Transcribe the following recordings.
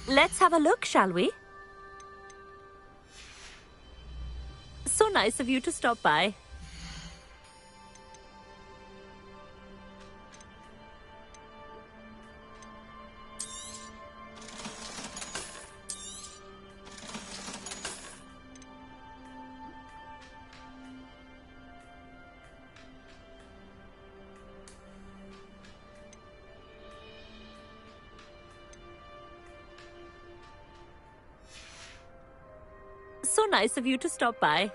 Let's have a look, shall we? So nice of you to stop by. So nice of you to stop by.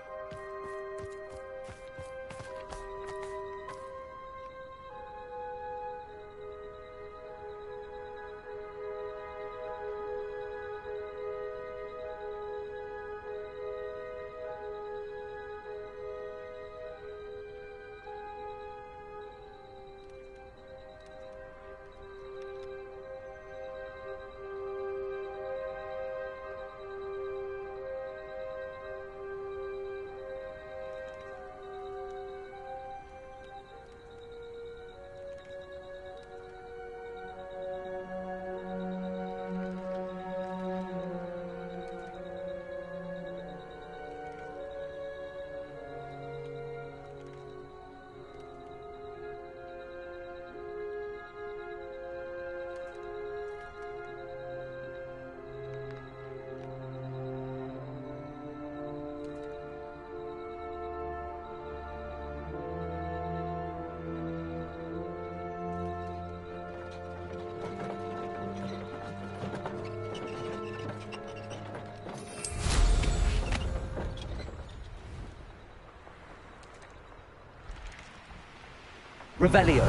Revelio.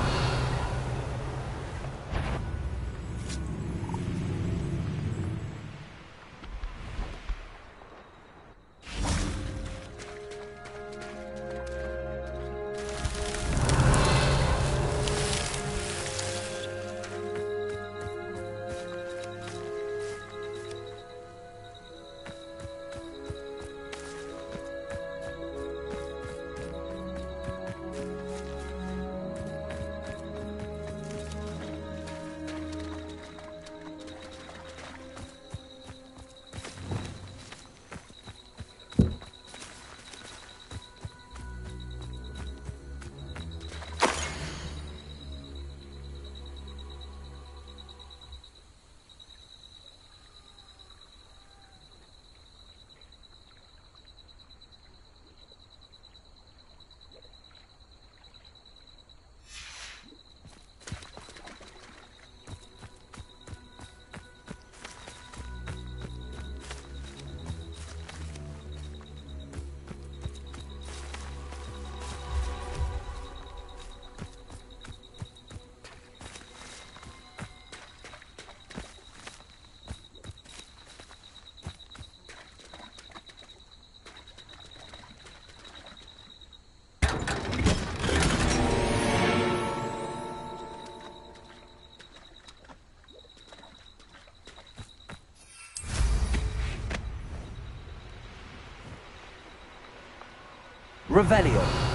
Revelio.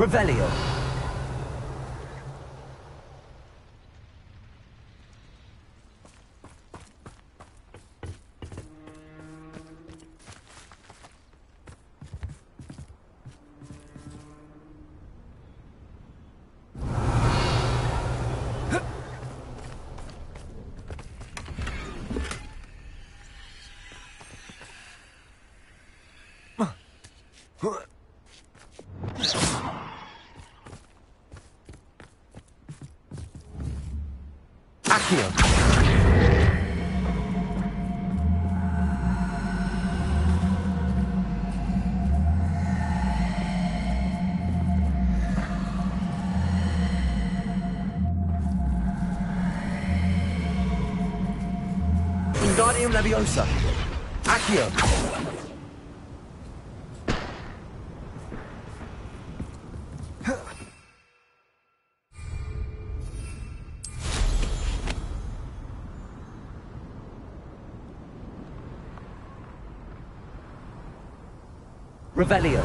Revelio. Accio. Wingardium Leviosa. Accio. Revelio.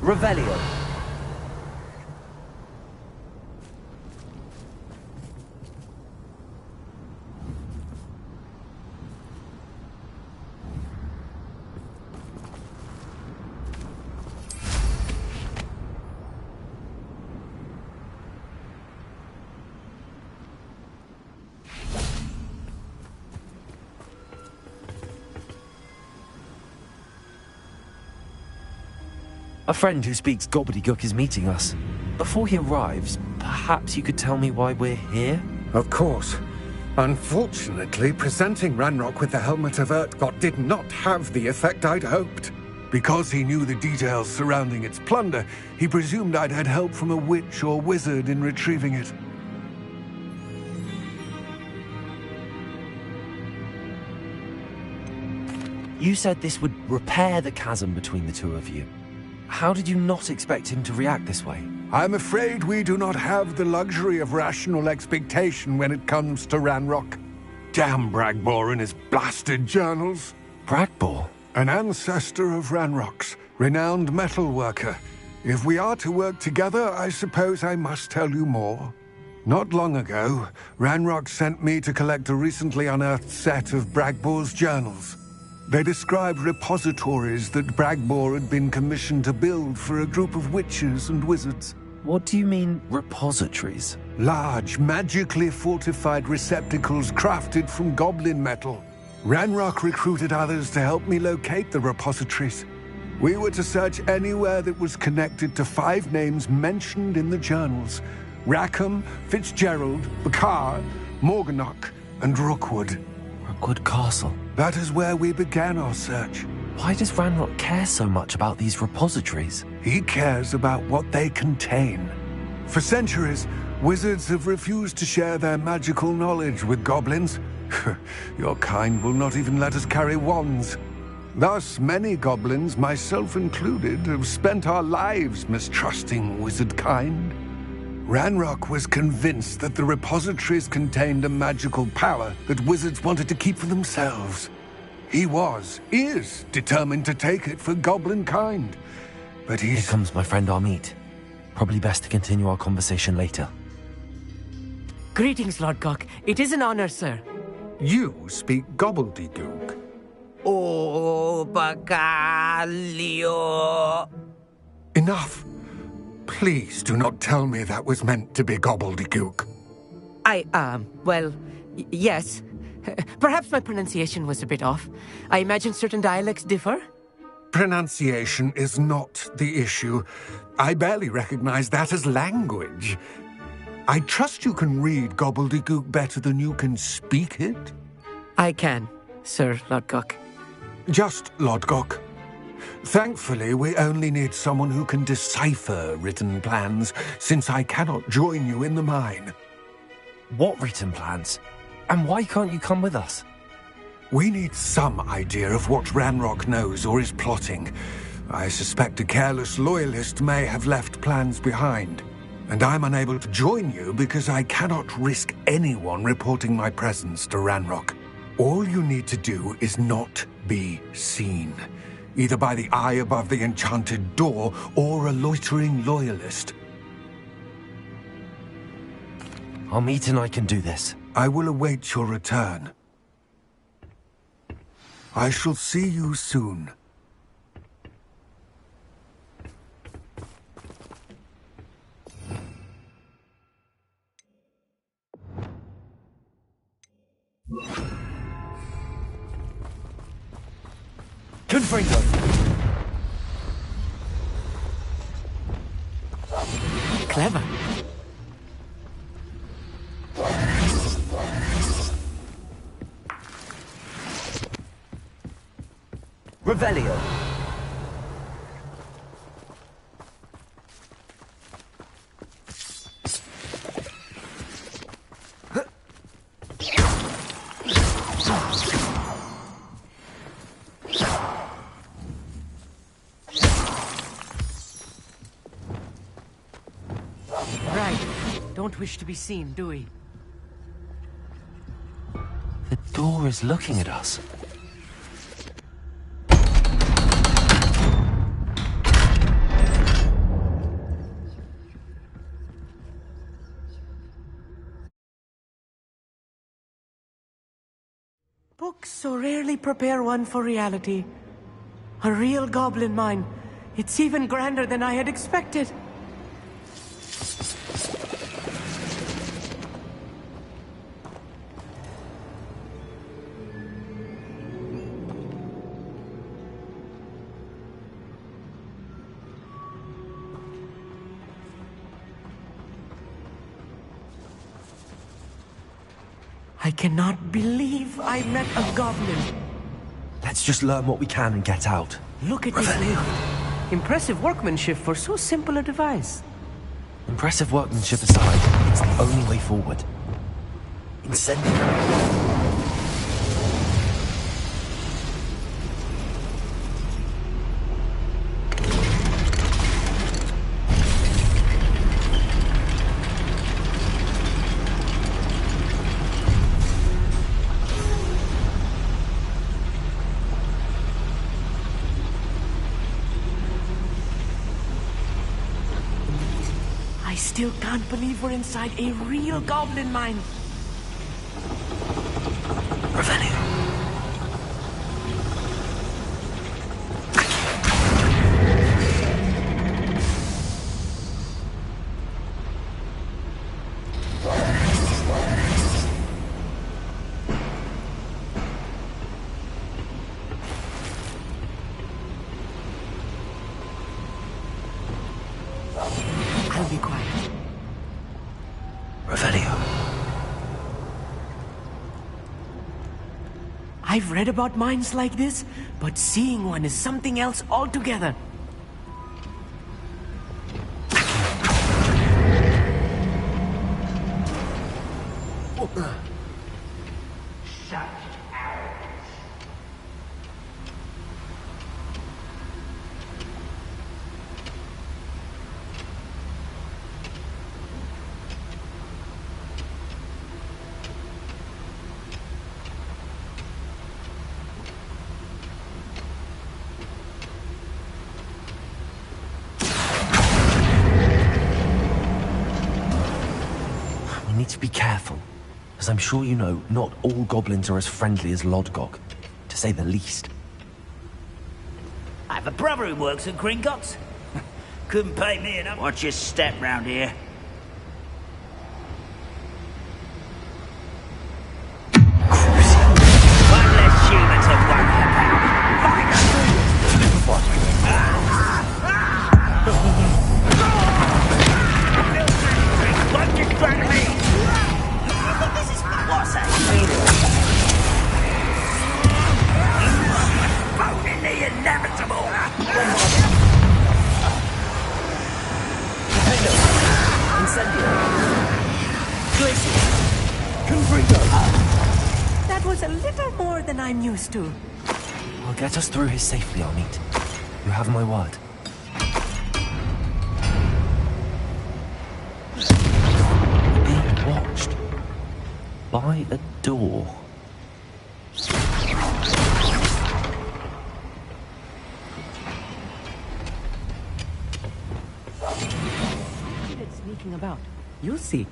Revelio. A friend who speaks Gobbledygook is meeting us. Before he arrives, perhaps you could tell me why we're here? Of course. Unfortunately, presenting Ranrock with the Helmet of Urtkot did not have the effect I'd hoped. Because he knew the details surrounding its plunder, he presumed I'd had help from a witch or wizard in retrieving it. You said this would repair the chasm between the two of you. How did you not expect him to react this way? I'm afraid we do not have the luxury of rational expectation when it comes to Ranrock. Damn Bragbor and his blasted journals. Bragbor? An ancestor of Ranrock's, renowned metalworker. If we are to work together, I suppose I must tell you more. Not long ago, Ranrock sent me to collect a recently unearthed set of Bragbor's journals. They described repositories that Bragbor had been commissioned to build for a group of witches and wizards. What do you mean, repositories? Large, magically fortified receptacles crafted from goblin metal. Ranrock recruited others to help me locate the repositories. We were to search anywhere that was connected to 5 names mentioned in the journals: Rackham, Fitzgerald, Bakar, Morganach, and Rookwood. Rookwood Castle. That is where we began our search. Why does Ranrock care so much about these repositories? He cares about what they contain. For centuries, wizards have refused to share their magical knowledge with goblins. Your kind will not even let us carry wands. Thus, many goblins, myself included, have spent our lives mistrusting wizard kind. Ranrock was convinced that the repositories contained a magical power that wizards wanted to keep for themselves. He is determined to take it for goblin kind. But Here comes my friend Amit. Probably best to continue our conversation later. Greetings, Lord Gok. It is an honor, sir. You speak Gobbledygook. Oh, Bagalio. Enough. Please do not tell me that was meant to be Gobbledygook. Yes. Perhaps my pronunciation was a bit off. I imagine certain dialects differ. Pronunciation is not the issue. I barely recognize that as language. I trust you can read Gobbledygook better than you can speak it? I can, Sir Lord Gok. Just Lord Gok. Thankfully, we only need someone who can decipher written plans, since I cannot join you in the mine. What written plans? And why can't you come with us? We need some idea of what Ranrock knows or is plotting. I suspect a careless loyalist may have left plans behind. And I'm unable to join you because I cannot risk anyone reporting my presence to Ranrock. All you need to do is not be seen, either by the eye above the enchanted door or a loitering loyalist. Our meet and I can do this. I will await your return. I shall see you soon. Confringo! Clever. Revelio! Right. Don't wish to be seen, do we? The door is looking at us. Books so rarely prepare one for reality. A real goblin mine. It's even grander than I had expected. I cannot believe I met a goblin. Let's just learn what we can and get out. Look at this. Impressive workmanship for so simple a device. Impressive workmanship aside, it's the only way forward. Incendio! I still can't believe we're inside a real goblin mine. Revelio. I'll be quiet. Revelio. I've read about mines like this, but seeing one is something else altogether. We need to be careful. As I'm sure you know, not all goblins are as friendly as Lodgok, to say the least. I have a brother who works at Gringotts. Couldn't pay me enough. Watch your step round here. One less human to worry about. What just front of me? This is what's that? Voting the inevitable. Incendio! That was a little more than I'm used to. I'll get us through here safely, I'll meet. You have my word. Being watched by a door. It's sneaking about. You'll see.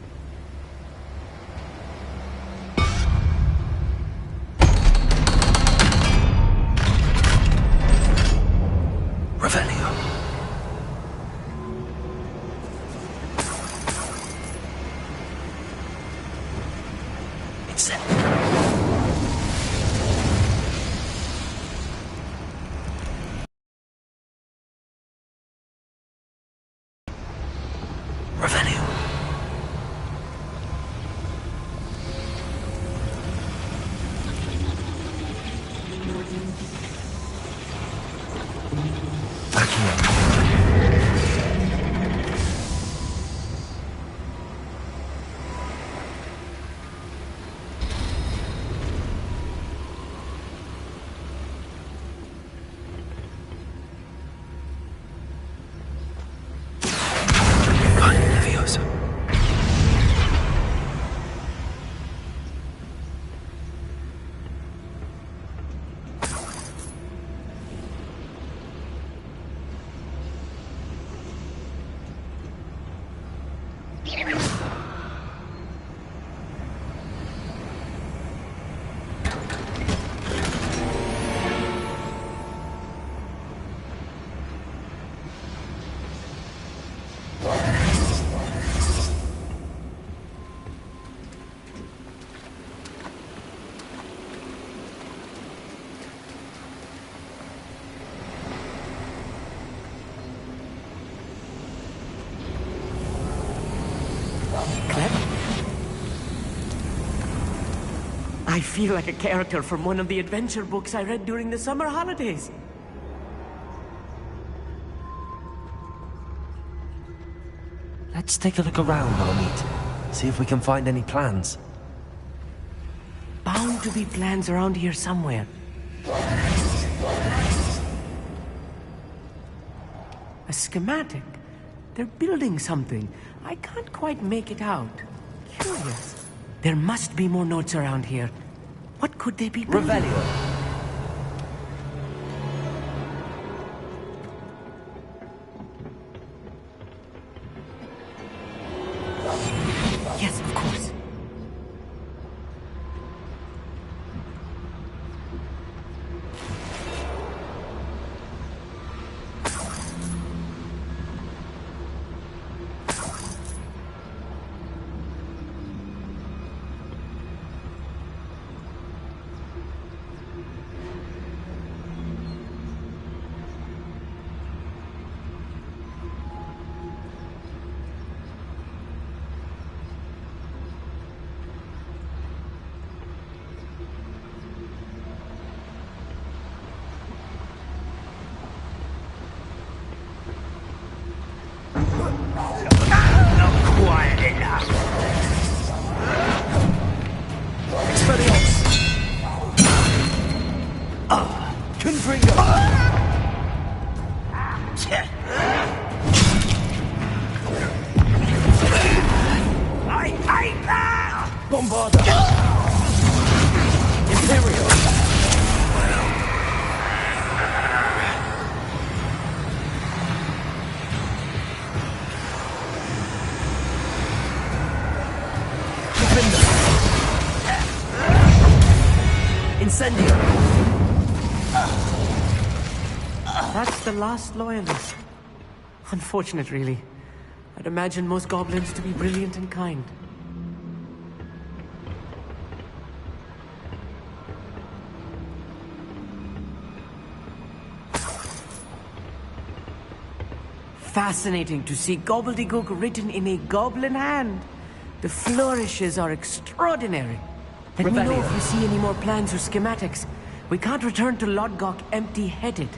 Revelio. Incendio. Revelio. Backing up. Fine, Leviosa. I feel like a character from one of the adventure books I read during the summer holidays. Let's take a look around, Marmite. See if we can find any plans. Bound to be plans around here somewhere. A schematic. They're building something. I can't quite make it out. Curious. There must be more notes around here. What could they be building? Revelio. Yes, of course. Incendio. That's the last loyalist. Unfortunate, really. I'd imagine most goblins to be brilliant and kind. Fascinating to see Gobbledygook written in a goblin hand. The flourishes are extraordinary. Let me know if you see any more plans or schematics. We can't return to Lodgok empty-headed.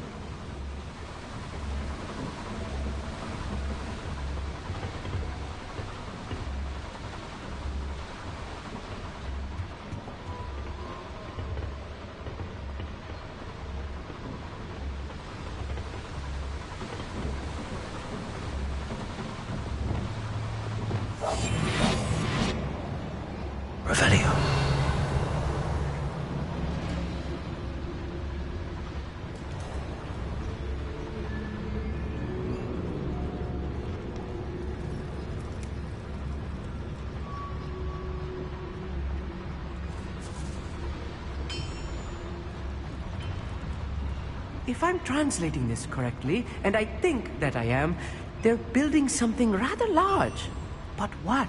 if I'm translating this correctly, and I think that I am, they're building something rather large. But what?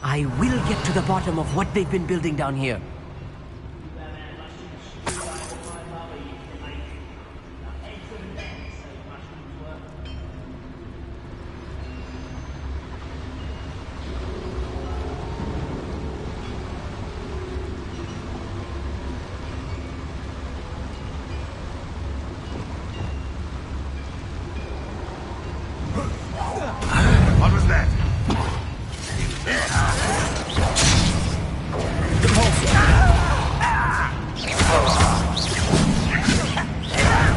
I will get to the bottom of what they've been building down here. What was that?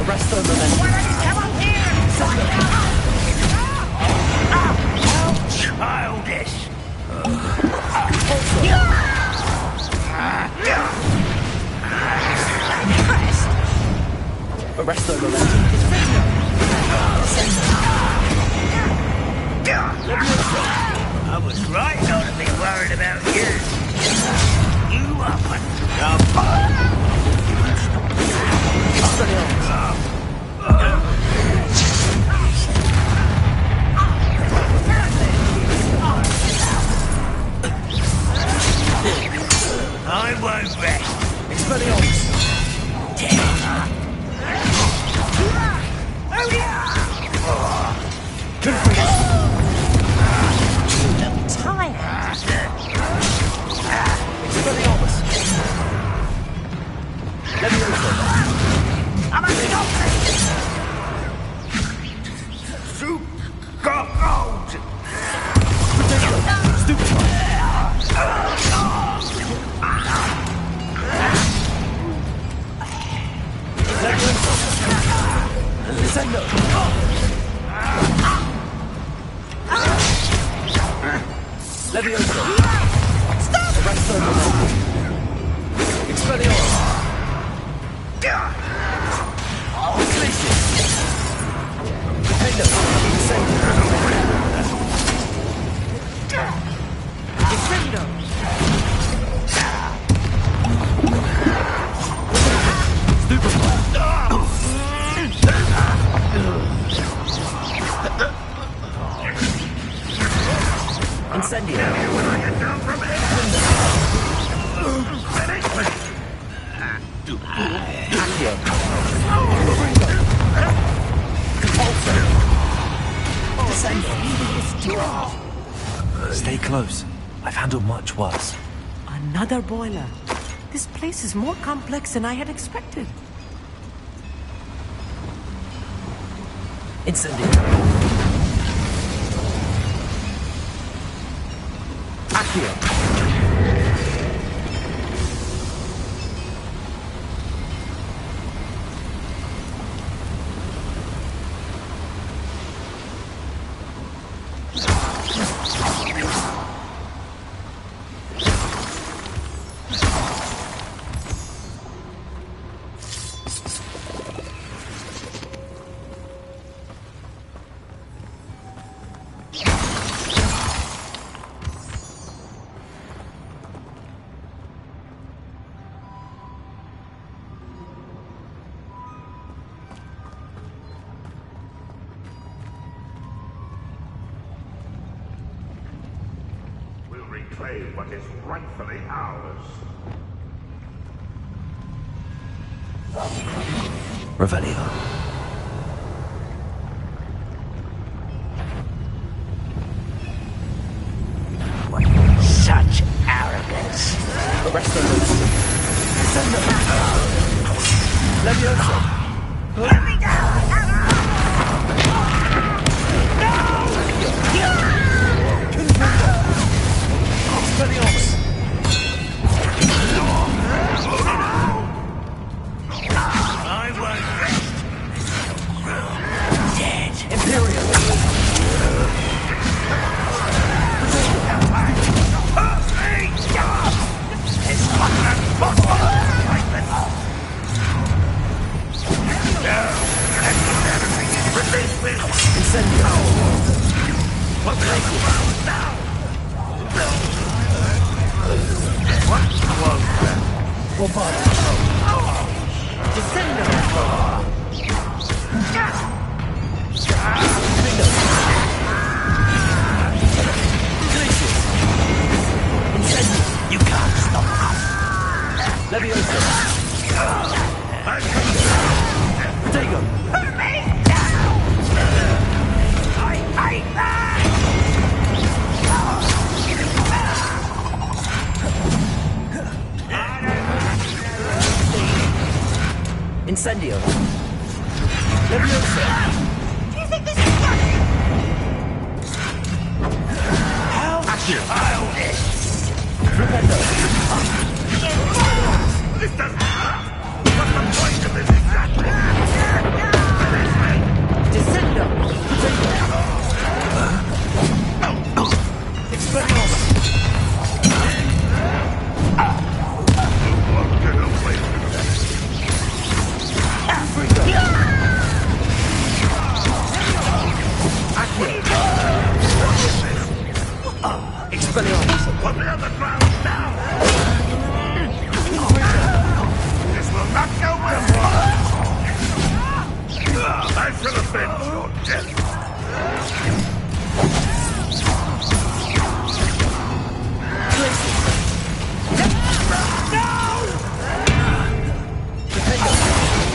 Arrest the momentum. Childish. Arrest the momentum. I was right not to be worried about you. You up I won't rest. Expelliarmus. Expelliarmus. Levioso. I'm a doctor. Soup got gold. Stupefy. Descendo. Levioso. Arrest the momentum. Expelliarmus. Glacius. Defendo. Descendo. Stupefy. Incendio. Accio. Compulso. Descendo. Stay close. I've handled much worse. Another boiler. This place is more complex than I had expected. Incendio. Accio. Reclaim what is rightfully ours. Revelio. Such arrogance. Arrest the momentum. Descendo. Levioso. Let me down! Expelliarmus. I won't rest. Dead. Imperial. Incendio. What was that? Descendo. You can't stop us. Leviosa. Potato. Put me down! I hate that! Incendio. Leviosa. Do you think this is funny? How? Accio. This doesn't hurt. What's the point of this exactly? Descendo! Expelliarmus. Won't get away with that. Africa. Accio. Expelliarmus. Put me on the ground now! This will not go well. I shall avenge your death.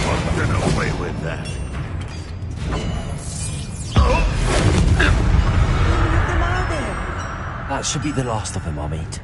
Won't get away with that. That should be the last of them, I'll meet.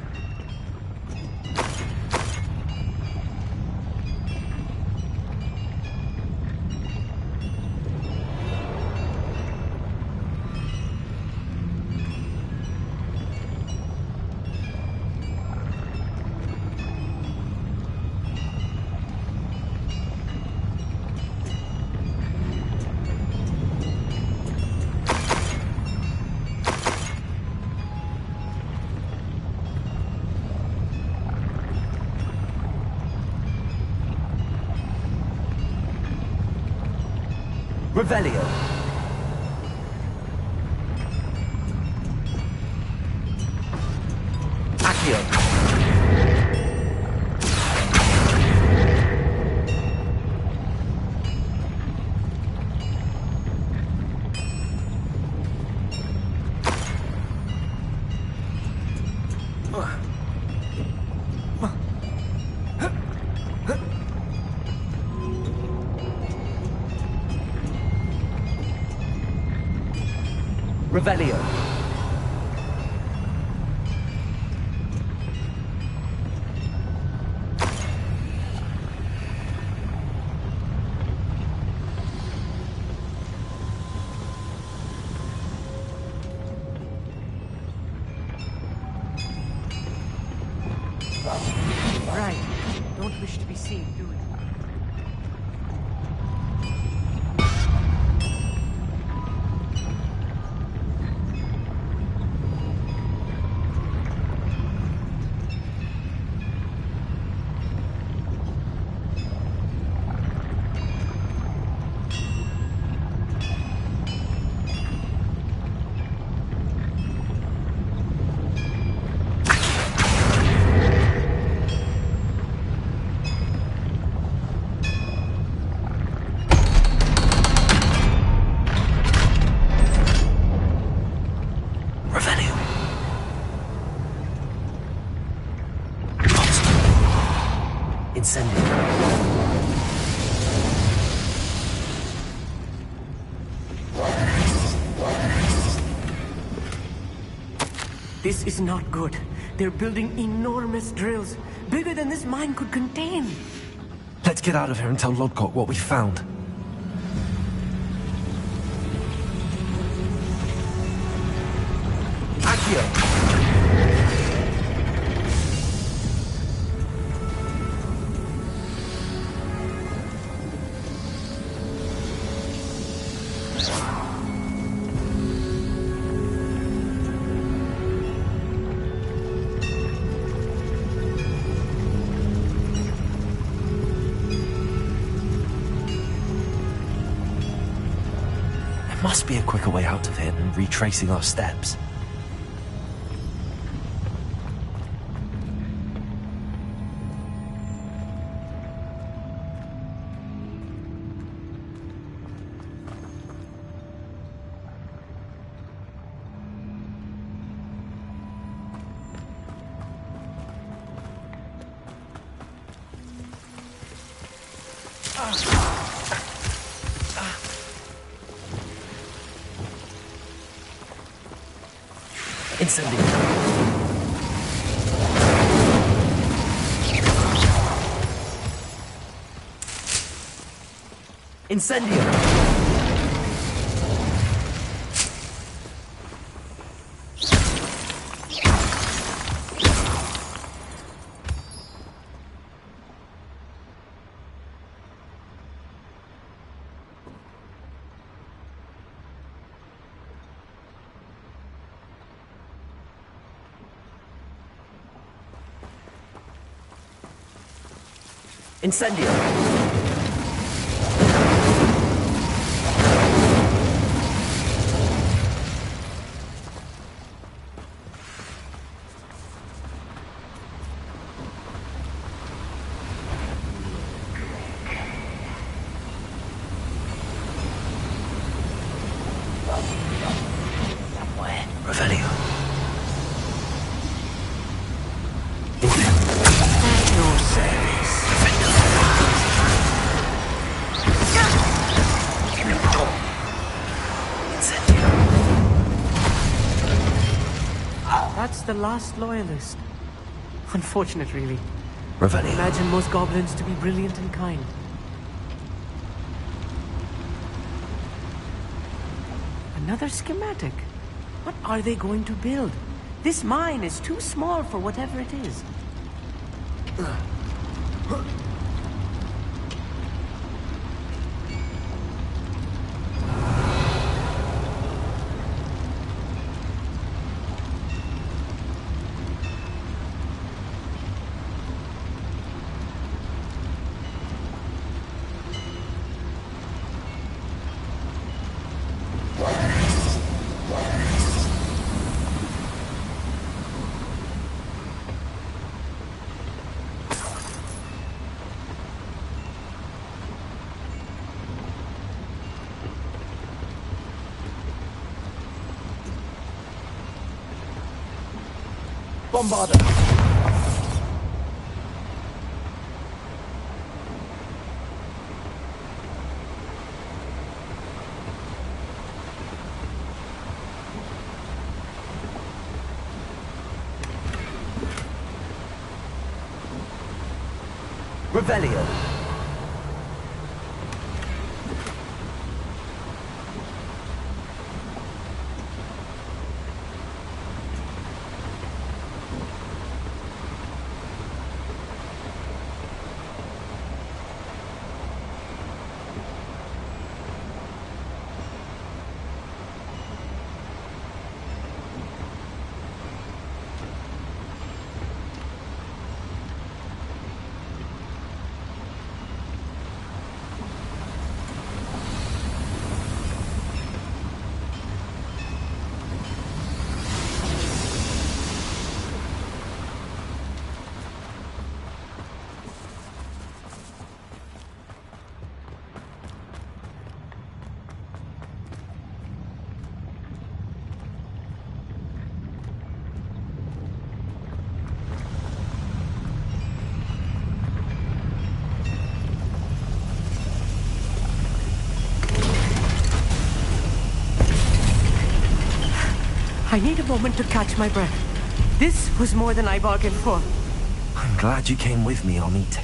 Revelio. Accio. Revelio. Right. Don't wish to be seen, do we? This is not good. They're building enormous drills, bigger than this mine could contain. Let's get out of here and tell Lodgok what we found. Accio. Must be a quicker way out of here than retracing our steps. Incendio. Incendio. Incendio. Revelio. No service. That's the last loyalist. Unfortunate, really. Revelio. Imagine most goblins to be brilliant and kind. Another schematic. What are they going to build? This mine is too small for whatever it is. Bombarder. Revelio. I need a moment to catch my breath. This was more than I bargained for. I'm glad you came with me, Amit.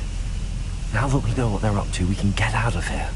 Now that we know what they're up to, we can get out of here.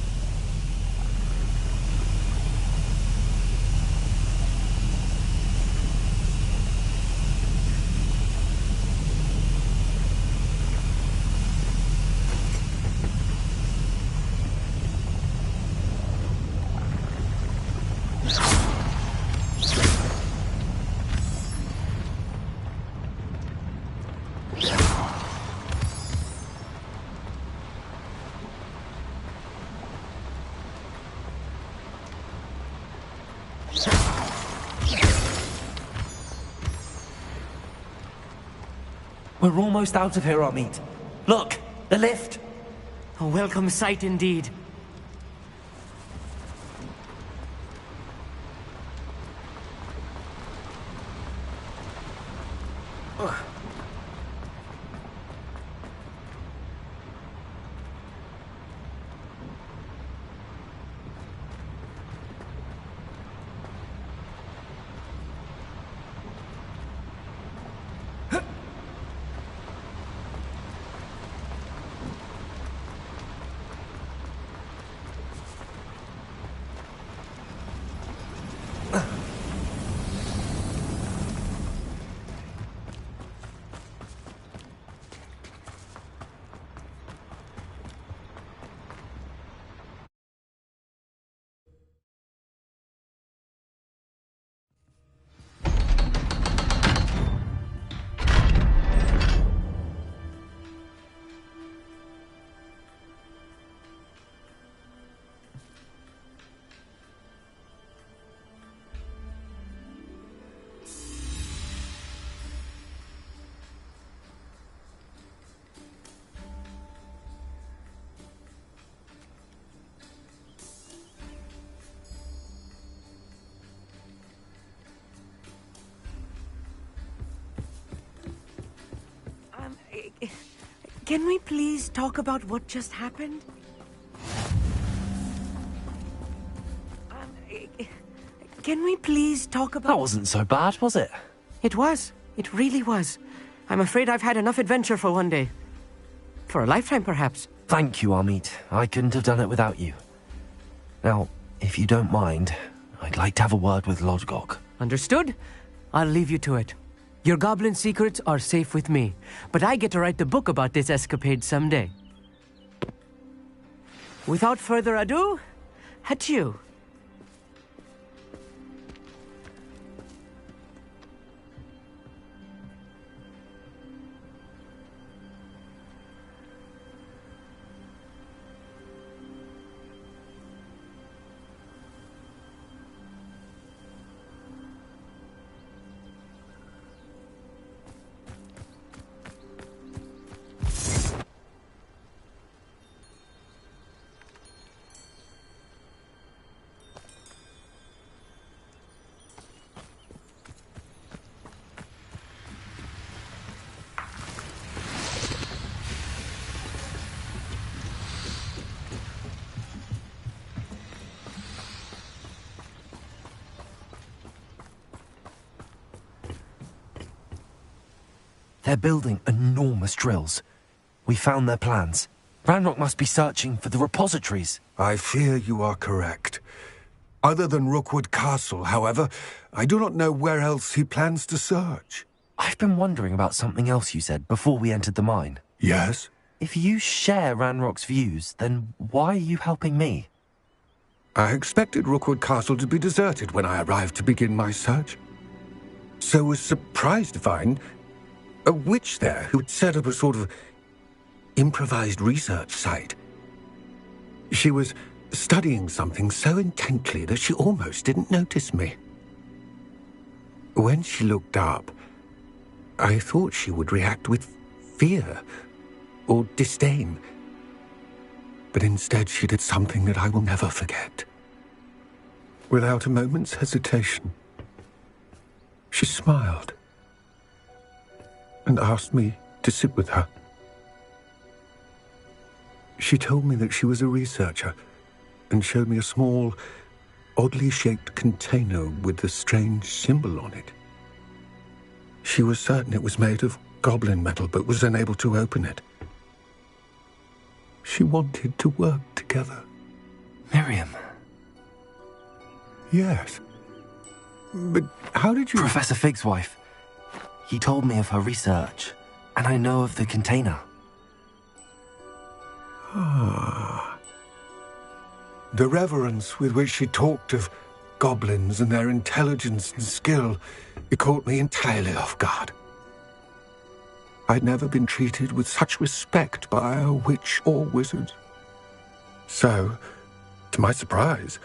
We're almost out of here, Amit. Look, the lift. A welcome sight indeed. Can we please talk about what just happened? Can we please talk about... That wasn't so bad, was it? It was. It really was. I'm afraid I've had enough adventure for one day. For a lifetime, perhaps. Thank you, Amit. I couldn't have done it without you. Now, if you don't mind, I'd like to have a word with Lodgok. Understood? I'll leave you to it. Your goblin secrets are safe with me, but I get to write the book about this escapade someday. Without further ado, adieu. They're building enormous drills. We found their plans. Ranrock must be searching for the repositories. I fear you are correct. Other than Rookwood Castle, however, I do not know where else he plans to search. I've been wondering about something else you said before we entered the mine. Yes? If you share Ranrock's views, then why are you helping me? I expected Rookwood Castle to be deserted when I arrived to begin my search. So was surprised to find a witch there who had set up a sort of improvised research site. She was studying something so intently that she almost didn't notice me. When she looked up, I thought she would react with fear or disdain. But instead she did something that I will never forget. Without a moment's hesitation, she smiled and asked me to sit with her. She told me that she was a researcher and showed me a small, oddly shaped container with a strange symbol on it. She was certain it was made of goblin metal, but was unable to open it. She wanted to work together. Miriam. Yes. But how did you... Professor Fig's wife. He told me of her research, and I know of the container. Ah. The reverence with which she talked of goblins and their intelligence and skill, it caught me entirely off guard. I'd never been treated with such respect by a witch or wizard. So, to my surprise,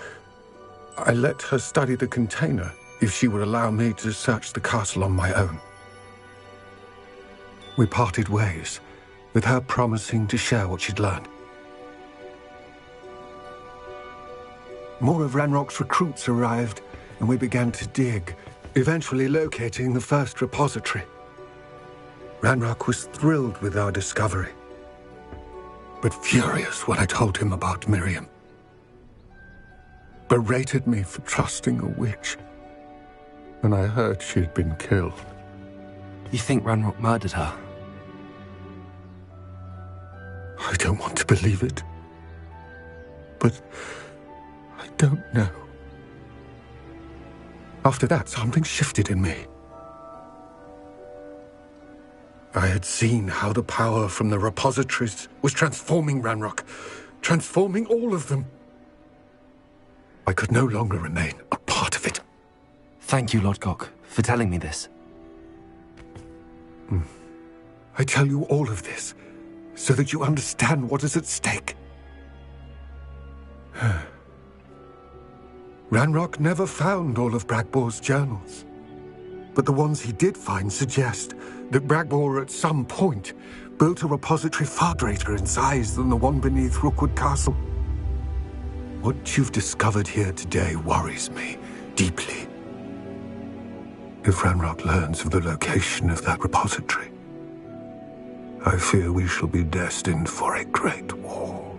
I let her study the container if she would allow me to search the castle on my own. We parted ways, with her promising to share what she'd learned. More of Ranrock's recruits arrived, and we began to dig, eventually locating the first repository. Ranrock was thrilled with our discovery, but furious when I told him about Miriam. Berated me for trusting a witch, and I heard she'd been killed. You think Ranrock murdered her? I don't want to believe it, but I don't know. After that, something shifted in me. I had seen how the power from the repositories was transforming Ranrock, transforming all of them. I could no longer remain a part of it. Thank you, Lodgok, for telling me this. I tell you all of this so that you understand what is at stake. Ranrock never found all of Bragbor's journals, but the ones he did find suggest that Bragbor at some point built a repository far greater in size than the one beneath Rookwood Castle. What you've discovered here today worries me deeply. If Ranrock learns of the location of that repository, I fear we shall be destined for a great war.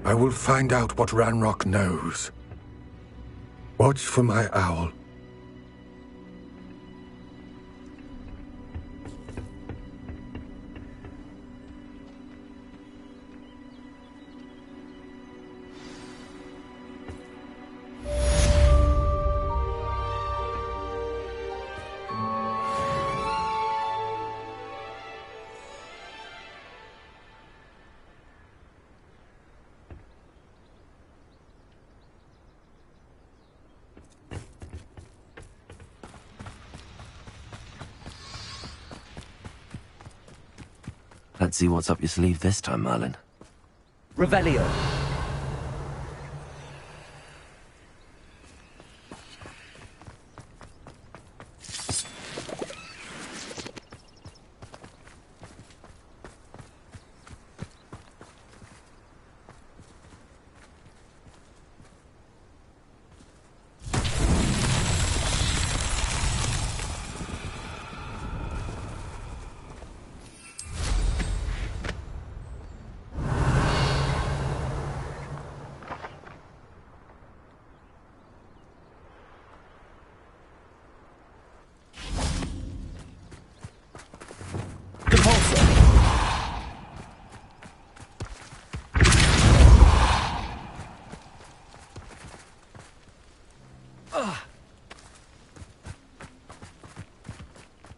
I will find out what Ranrock knows. Watch for my owl. Let's see what's up your sleeve this time, Merlin. Revelio.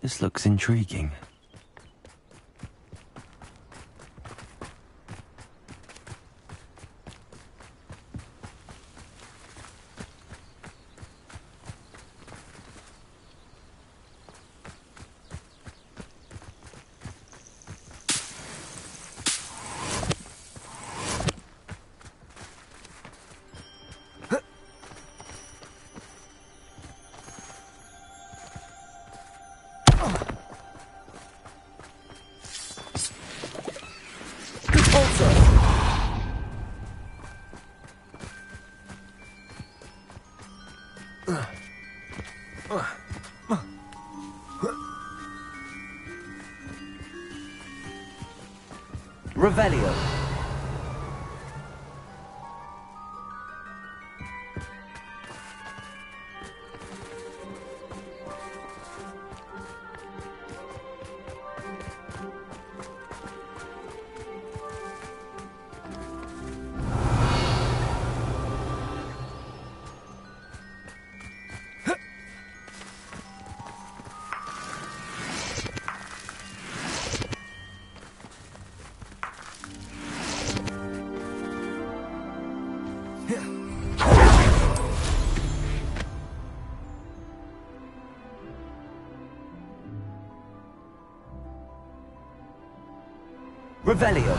This looks intriguing. Revelio. Revelio.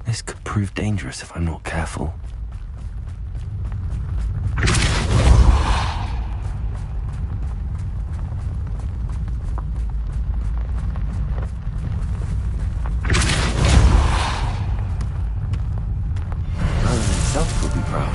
This could prove dangerous if I'm not careful. Merlin himself will be proud.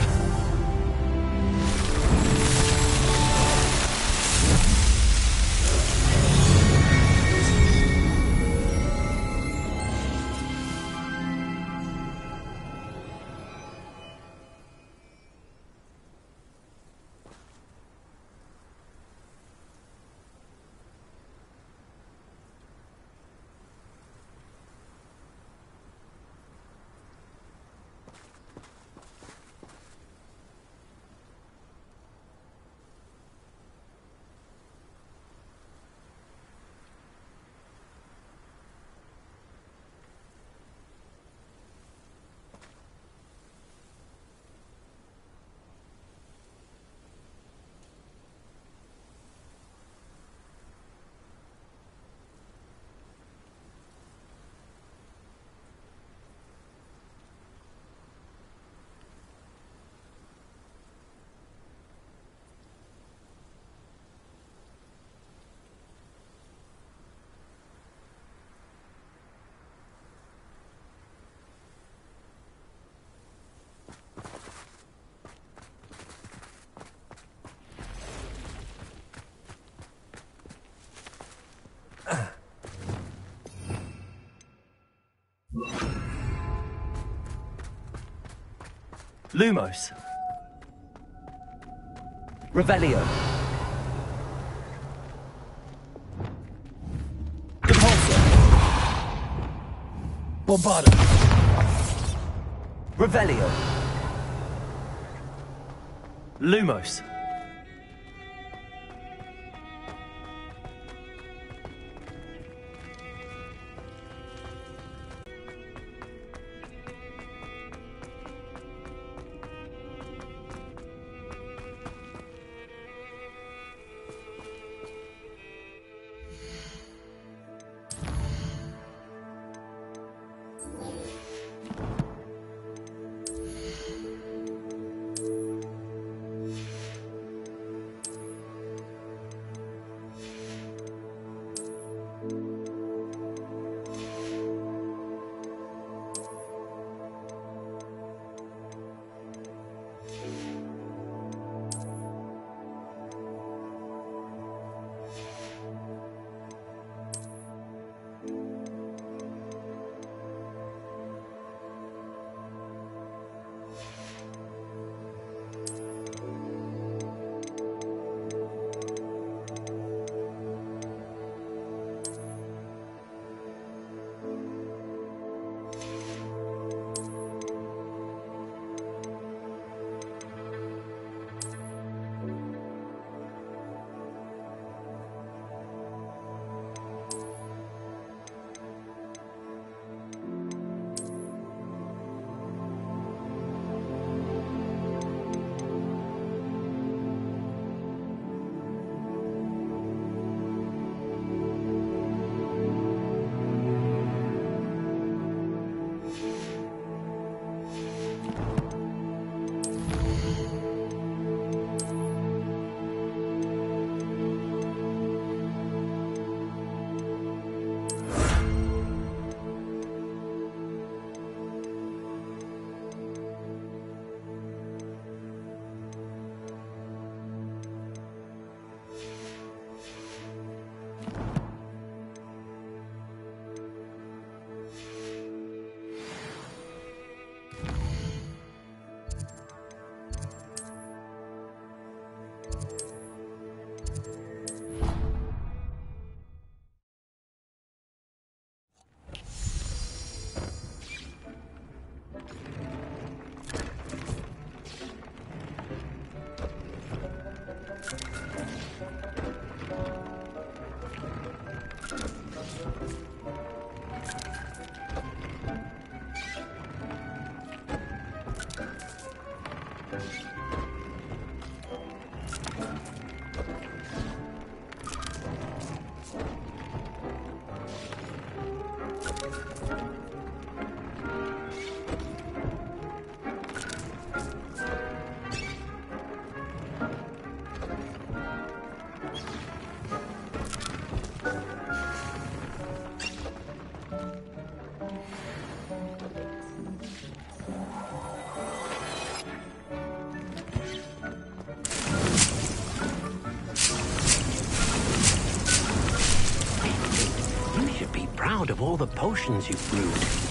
Lumos. Revelio. Bombarda. Revelio. Lumos. Proud of all the potions you've brewed.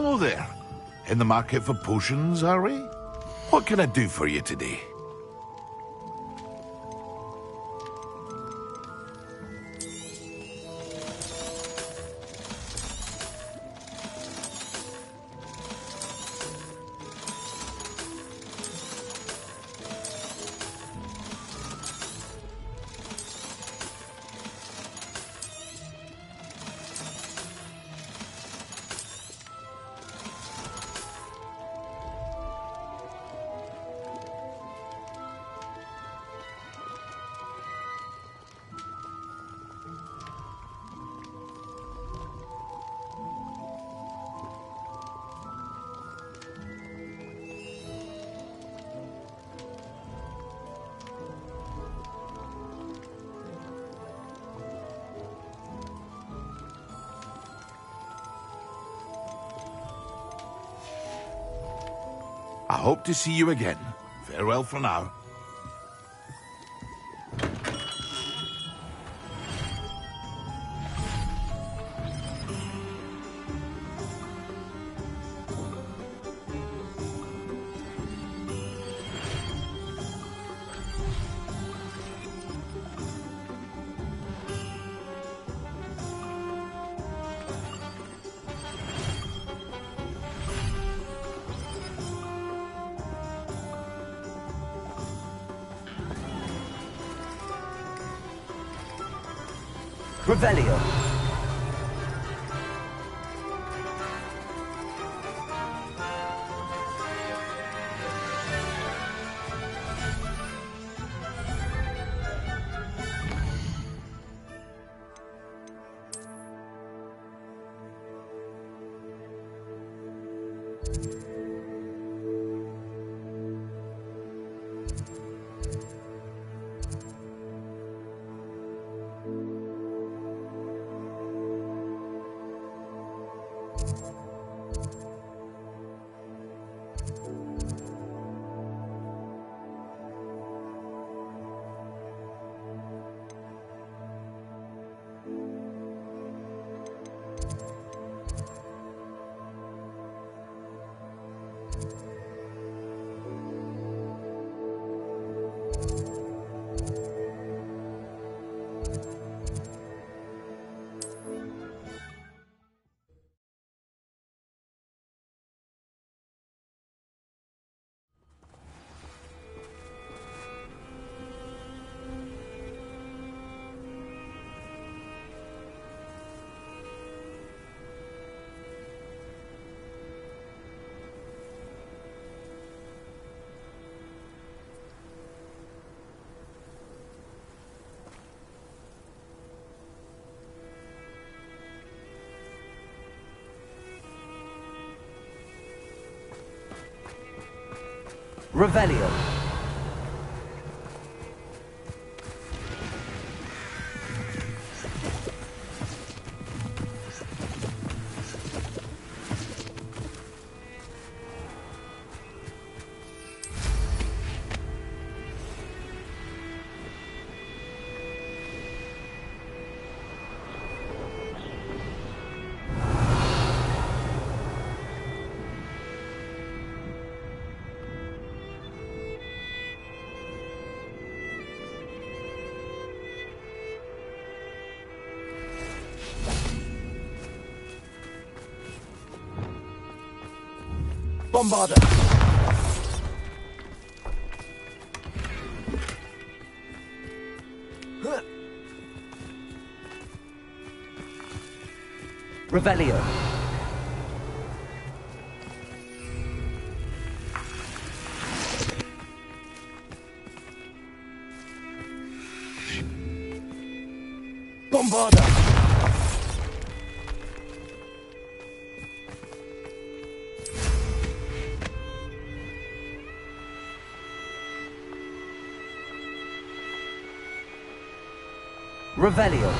Hello there. In the market for potions, are we? What can I do for you today? I hope to see you again. Farewell for now. Revelio. Revelio. Bombarda. Revelio. Bombarda. Revelio.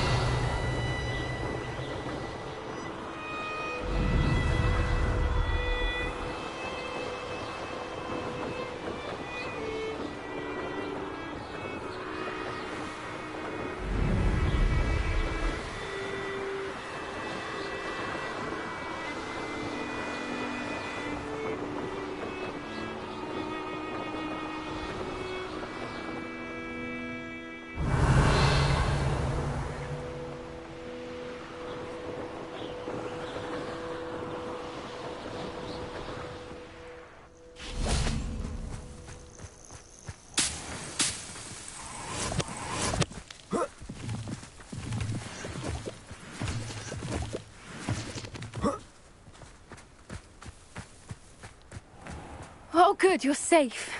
Oh, good, you're safe.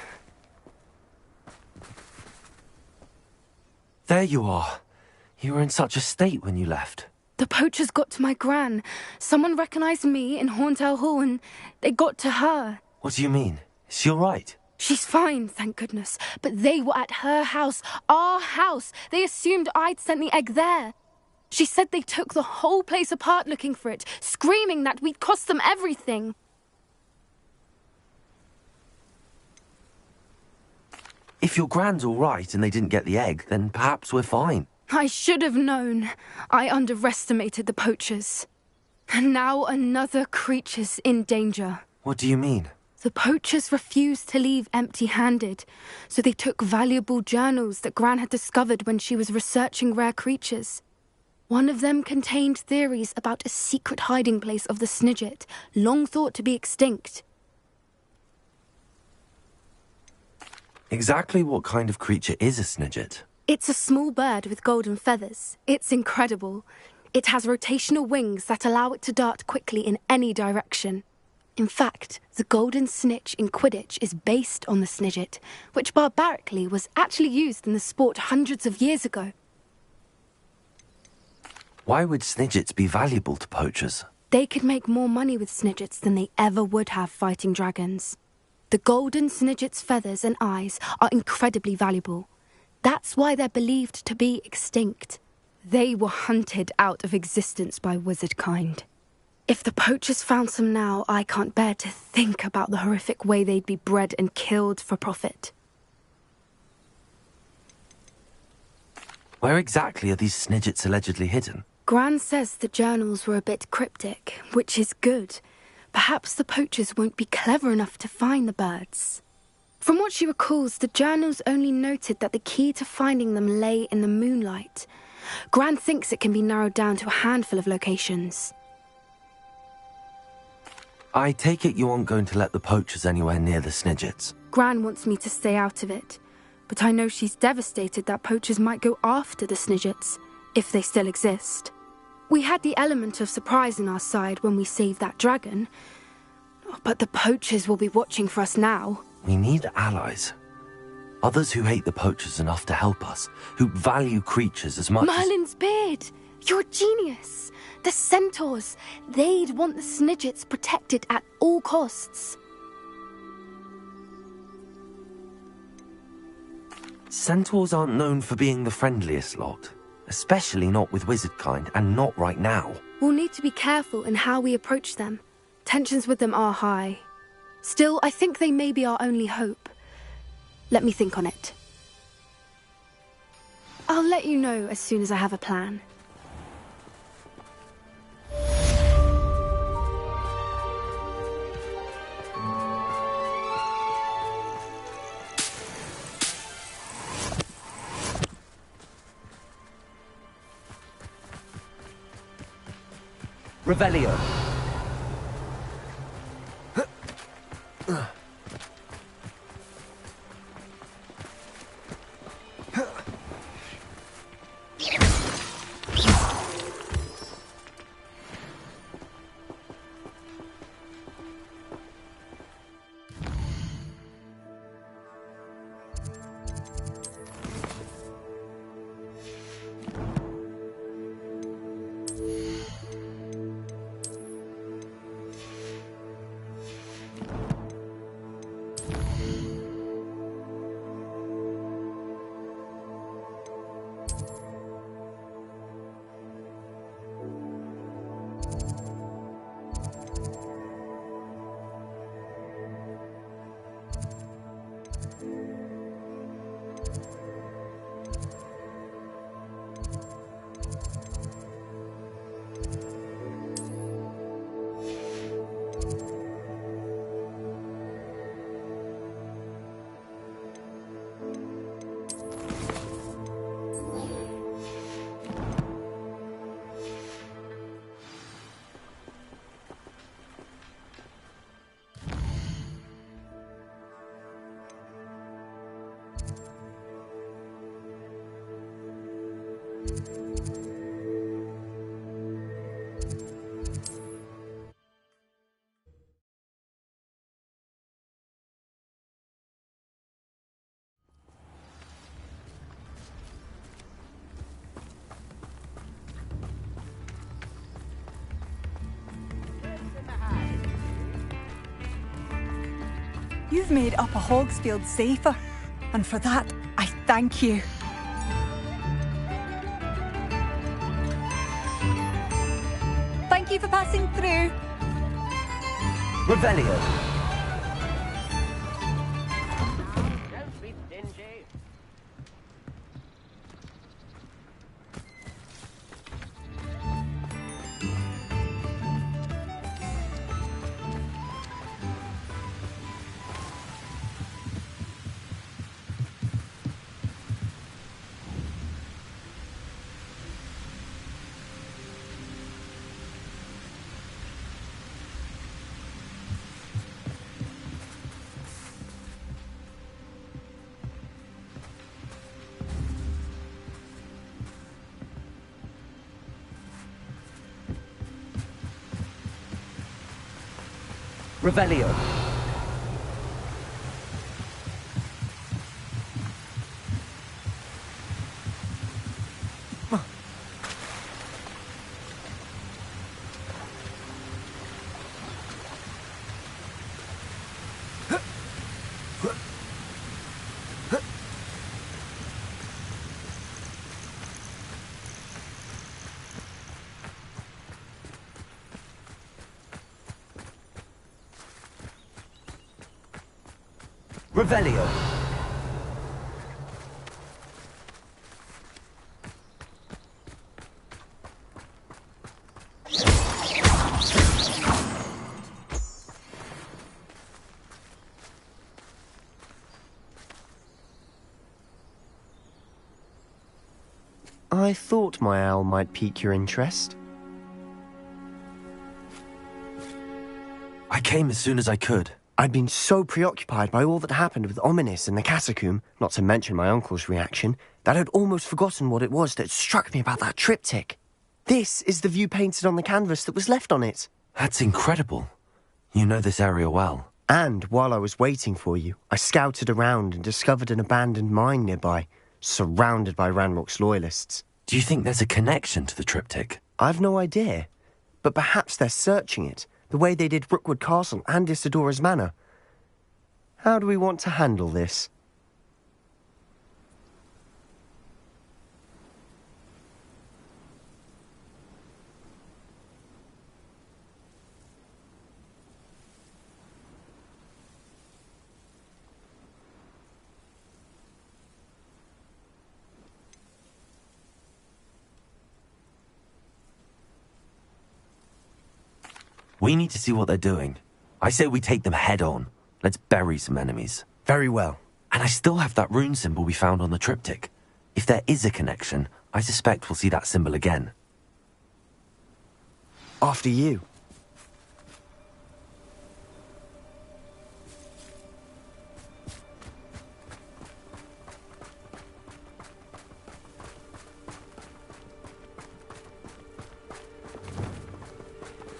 There you are. You were in such a state when you left. The poachers got to my gran. Someone recognized me in Horntail Hall and they got to her. What do you mean? Is she all right? She's fine, thank goodness. But they were at her house, our house. They assumed I'd sent the egg there. She said they took the whole place apart looking for it, screaming that we'd cost them everything. If your grand's all right and they didn't get the egg, then perhaps we're fine. I should have known. I underestimated the poachers. And now another creature's in danger. What do you mean? The poachers refused to leave empty-handed, so they took valuable journals that Gran had discovered when she was researching rare creatures. One of them contained theories about a secret hiding place of the Snidget, long thought to be extinct. Exactly what kind of creature is a Snidget? It's a small bird with golden feathers. It's incredible. It has rotational wings that allow it to dart quickly in any direction. In fact, the golden snitch in Quidditch is based on the Snidget, which barbarically was actually used in the sport hundreds of years ago. Why would Snidgets be valuable to poachers? They could make more money with Snidgets than they ever would have fighting dragons. The golden Snidget's feathers and eyes are incredibly valuable. That's why they're believed to be extinct. They were hunted out of existence by wizard kind. If the poachers found some now, I can't bear to think about the horrific way they'd be bred and killed for profit. Where exactly are these Snidgets allegedly hidden? Gran says the journals were a bit cryptic, which is good. Perhaps the poachers won't be clever enough to find the birds. From what she recalls, the journals only noted that the key to finding them lay in the moonlight. Gran thinks it can be narrowed down to a handful of locations. I take it you aren't going to let the poachers anywhere near the Snidgets. Gran wants me to stay out of it, but I know she's devastated that poachers might go after the Snidgets, if they still exist. We had the element of surprise on our side when we saved that dragon, but the poachers will be watching for us now. We need allies. Others who hate the poachers enough to help us, who value creatures as much Merlin's beard! You're a genius! The centaurs! They'd want the Snidgets protected at all costs. Centaurs aren't known for being the friendliest lot, especially not with wizard kind, and not right now. We'll need to be careful in how we approach them. Tensions with them are high. Still, I think they may be our only hope. Let me think on it. I'll let you know as soon as I have a plan. Revelio. You've made Upper Hogsfield safer, and for that, I thank you. Thank you for passing through. Revelio. Don't be stingy. Revelio. Revelio. I thought my owl might pique your interest. I came as soon as I could. I'd been so preoccupied by all that happened with Ominis and the catacomb, not to mention my uncle's reaction, that I'd almost forgotten what it was that struck me about that triptych. This is the view painted on the canvas that was left on it. That's incredible. You know this area well. And while I was waiting for you, I scouted around and discovered an abandoned mine nearby, surrounded by Ranrock's loyalists. Do you think there's a connection to the triptych? I've no idea, but perhaps they're searching it, the way they did Rookwood Castle and Isidora's Manor. How do we want to handle this? We need to see what they're doing. I say we take them head on. Let's bury some enemies. Very well. And I still have that rune symbol we found on the triptych. If there is a connection, I suspect we'll see that symbol again. After you.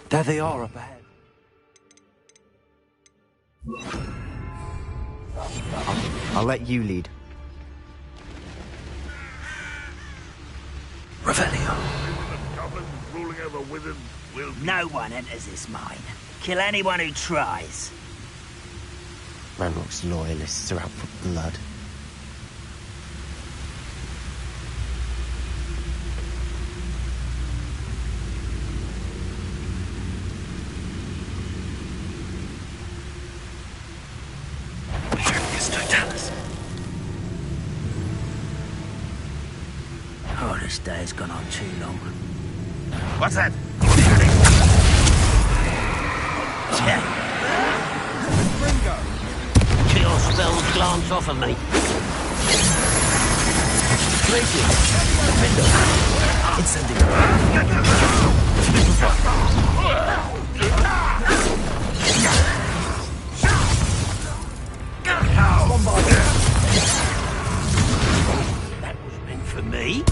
There they are up ahead. I'll let you lead. Revelio. Goblins ruling over wizards will... No one enters this mine. Kill anyone who tries. Ranrock's loyalists are out for blood. Oh, this day's gone on too long. What's that? Kill spells glance off of me. That was meant for me.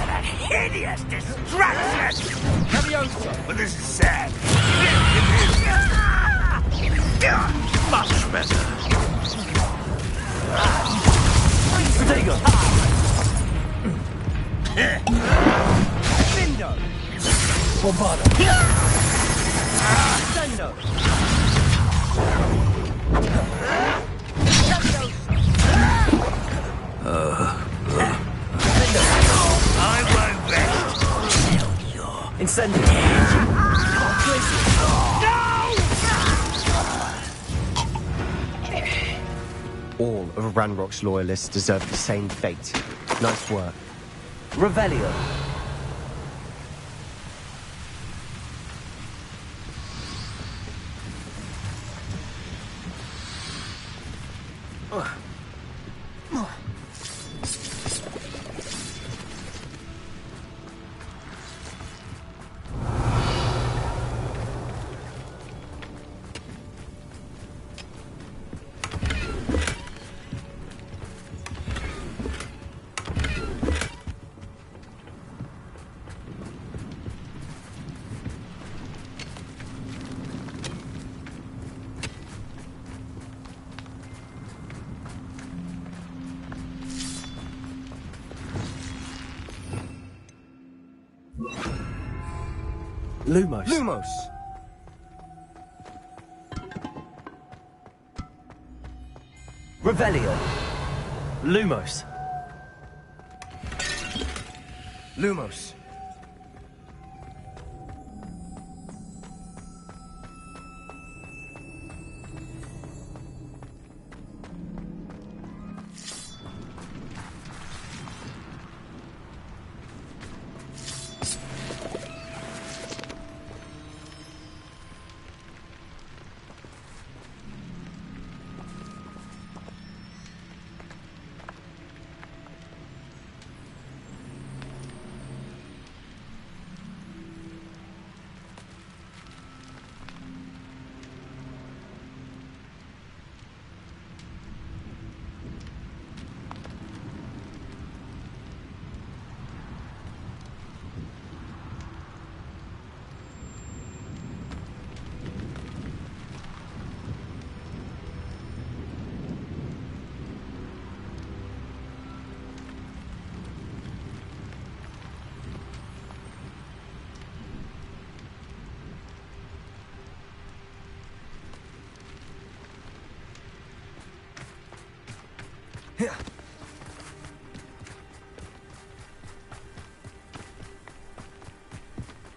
That hideous distraction! But this is sad. Much better. Window. Sendo. I won't rest. Incendio. All of Ranrock's loyalists deserve the same fate. Nice work. Revelio. Lumos. Lumos. Revelio. Lumos. Lumos.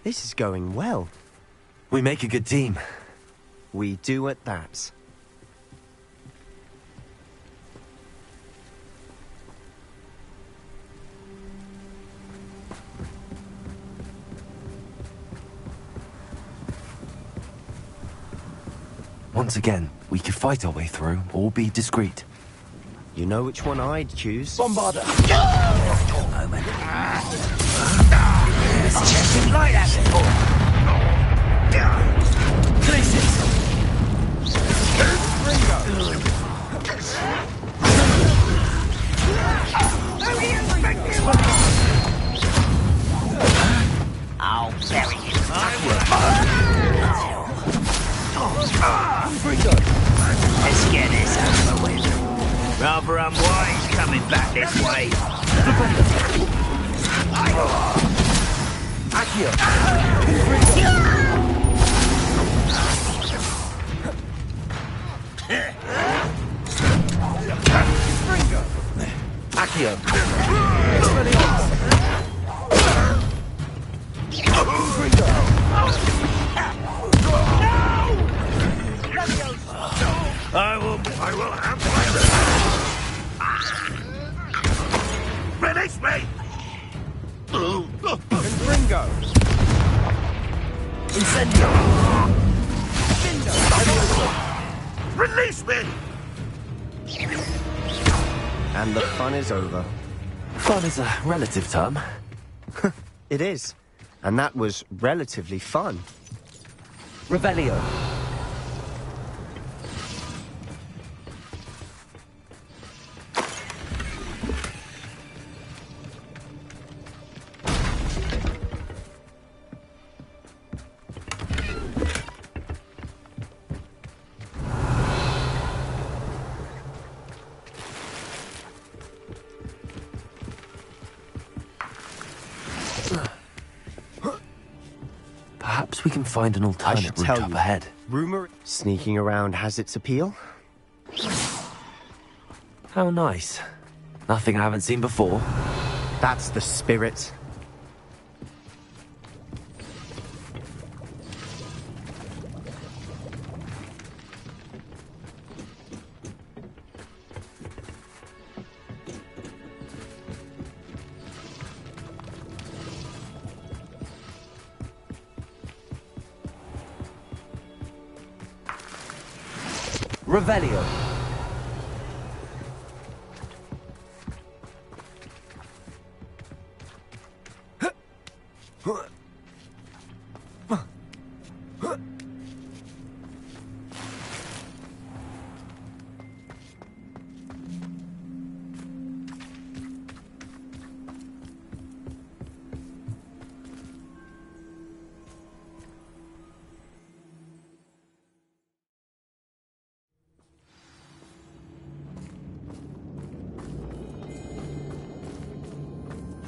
This is going well. We make a good team. We do at that. Once again, we could fight our way through or be discreet. You know which one I'd choose. Bombarder! Moment. Let's check it like that before. Places! I'll bury you. Let's get this over with. Rather unwise coming back this way. Accio! Accio! I will handle it. Release me! Ringo! Incendio! Release me! And the fun is over. Fun is a relative term. It is. And that was relatively fun. Revelio. Perhaps we can find an I alternate should route tell up you, ahead. rumor sneaking around has its appeal. How nice. Nothing I haven't seen before. That's the spirit. Revelio.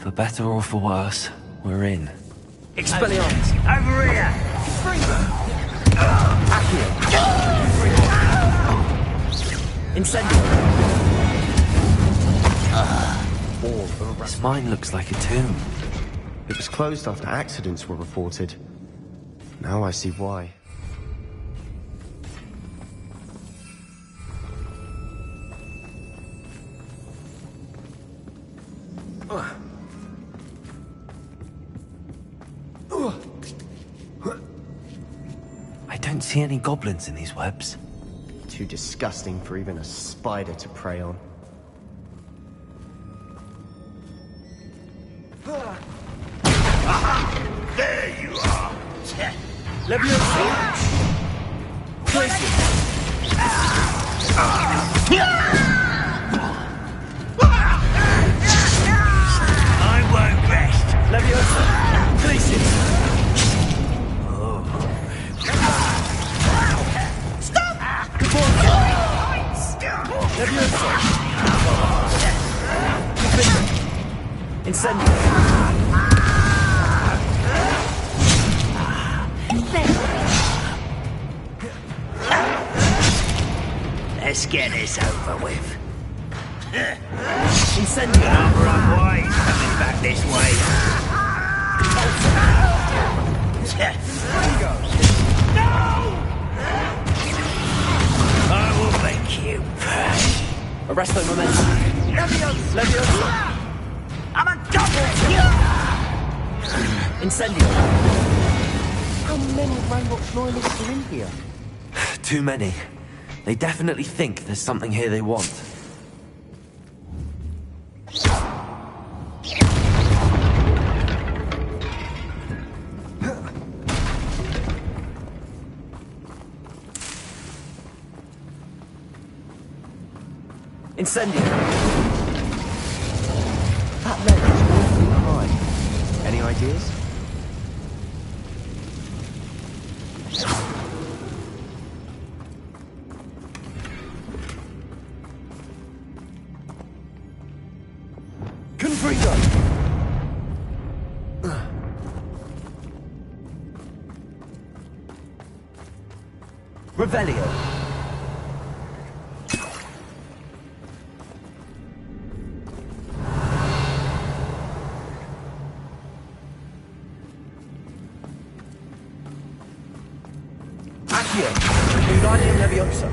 For better or for worse, we're in. Expelliarmus. Over here! Incendio. This mine looks like a tomb. It was closed after accidents were reported. Now I see why. I don't see any goblins in these webs. Too disgusting for even a spider to prey on. There you are! Leviosa. I won't rest! Leviosa. Places. Leviosa. Incendio. Let's get this over with. Incendio. Rather unwise coming back this way. I will make you pay. Arresto momentum. Leviosa. I'm a double! Incendio. How many Ranrock loyalists are in here? Too many. They definitely think there's something here they want. Incendio! That ledge is awfully high. Any ideas? Confringo! Revelio! Wingardium Leviosa.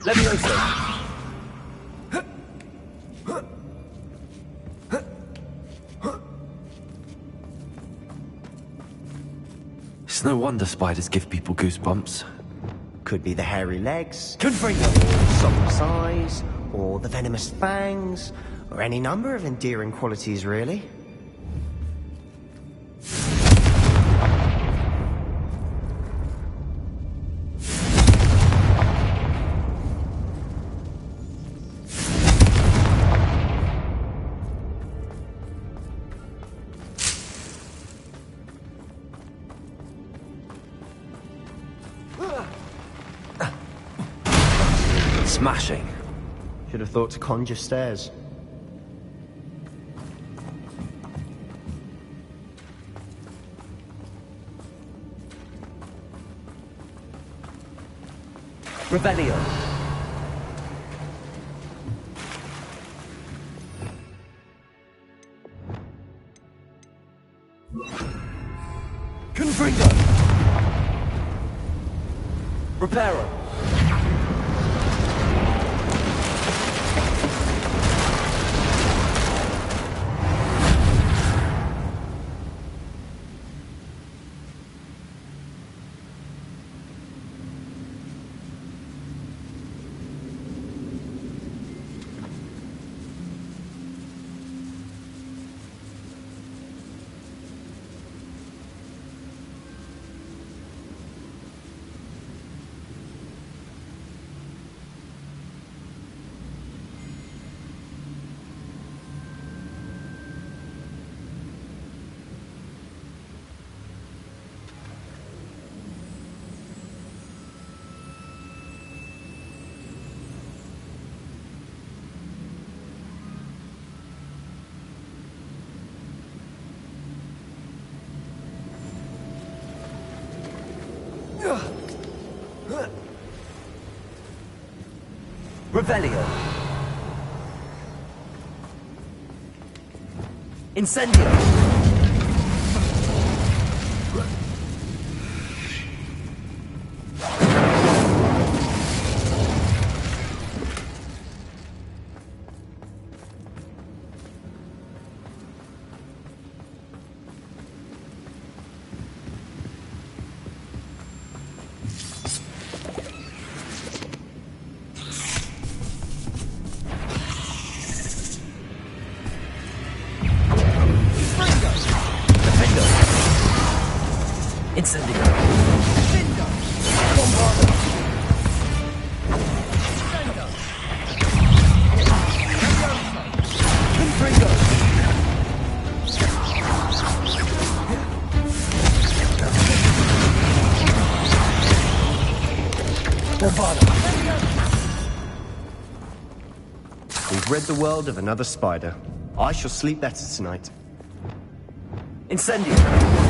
Leviosa. It's no wonder spiders give people goosebumps. Could be the hairy legs, Confringo. soft size, or the venomous fangs, or any number of endearing qualities, really. Smashing. Should have thought to conjure stairs. Revelio. Confringo. Reparo. Revelio. Incendio. Incendio. Bombardo. Confringo. Bombardo. We've rid the world of another spider. I shall sleep better tonight. Incendio.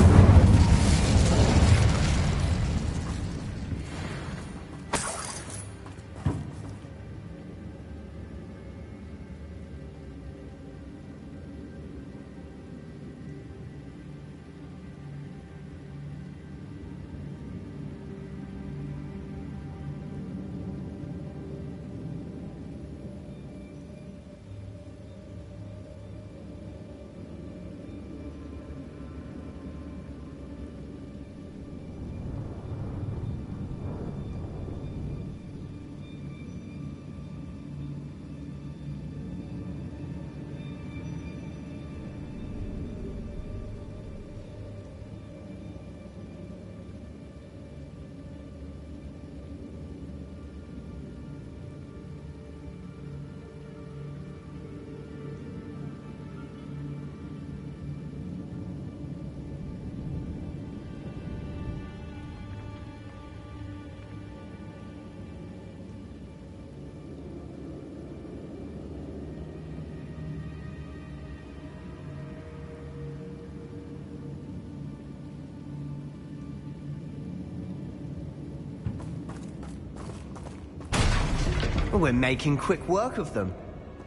We're making quick work of them.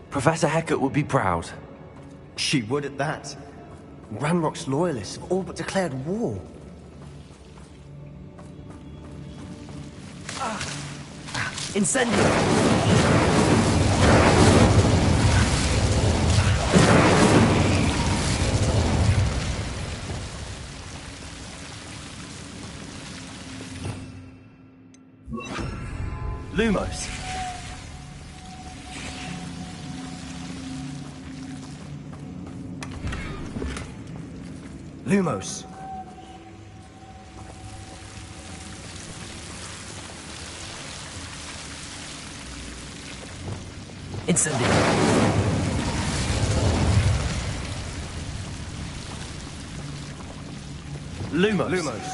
Professor Hecat would be proud. She would at that. Ranrock's loyalists have all but declared war. Incendio! Lumos! Lumos. Incendio! Lumos! Lumos.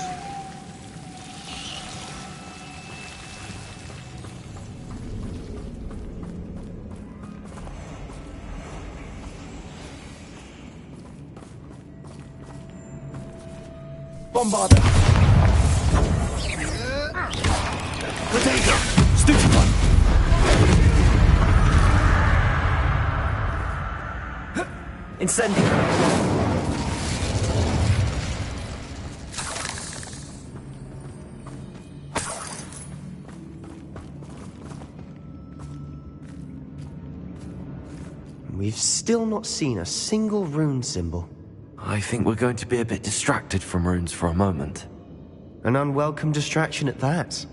Bombarda! Potato! Stupefy! Incendio! We've still not seen a single rune symbol. I think we're going to be a bit distracted from runes for a moment. An unwelcome distraction at that.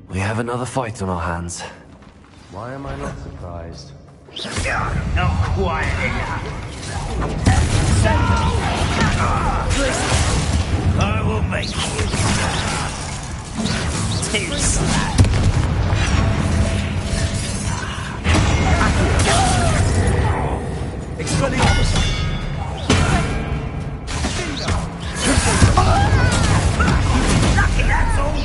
We have another fight on our hands. Why am I not surprised? Not quiet enough. I will make you too slow. Expelliarmus! Lucky, that's all.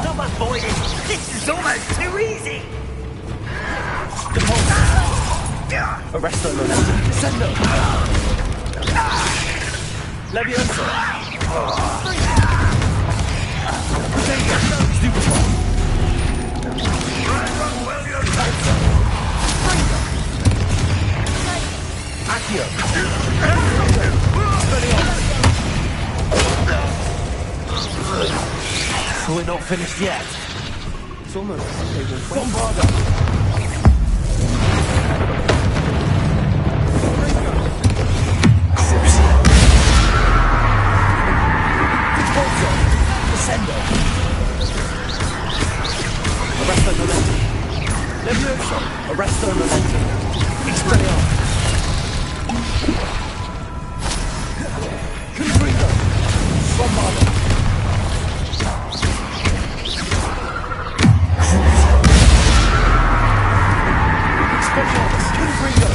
Stop avoiding. This is almost too easy. Arresto momentum. Descendo! Levioso! Stupefy! Accio! We're not finished yet. It's almost Bombarda! Descendo! Arresto momentum! Levioso! Arresto momentum! Expelliarmus! Confringo! Bombarda! Expelliarmus! Confringo!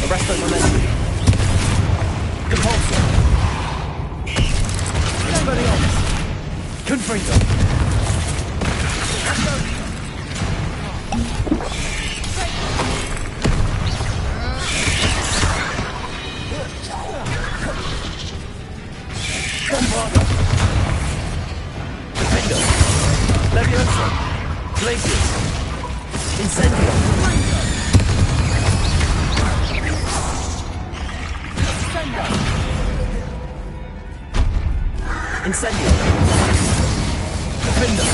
Arresto momentum. Compulso. Expelliarmus. Confringo. Bombarda. Defendo. Levioso. Glacius. Incendio. Incendio! Defender!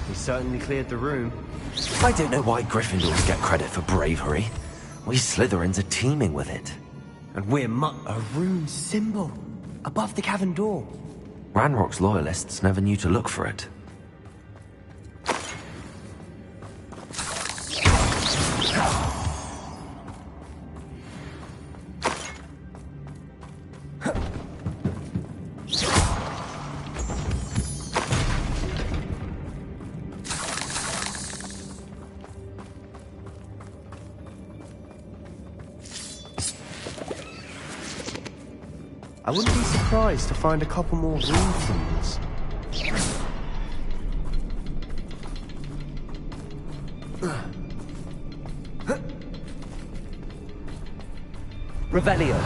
We certainly cleared the room. I don't know why Gryffindors get credit for bravery. We Slytherins are teeming with it. And we're a rune symbol above the cavern door. Ranrock's loyalists never knew to look for it. I wouldn't be surprised to find a couple more rune symbols. Revelio.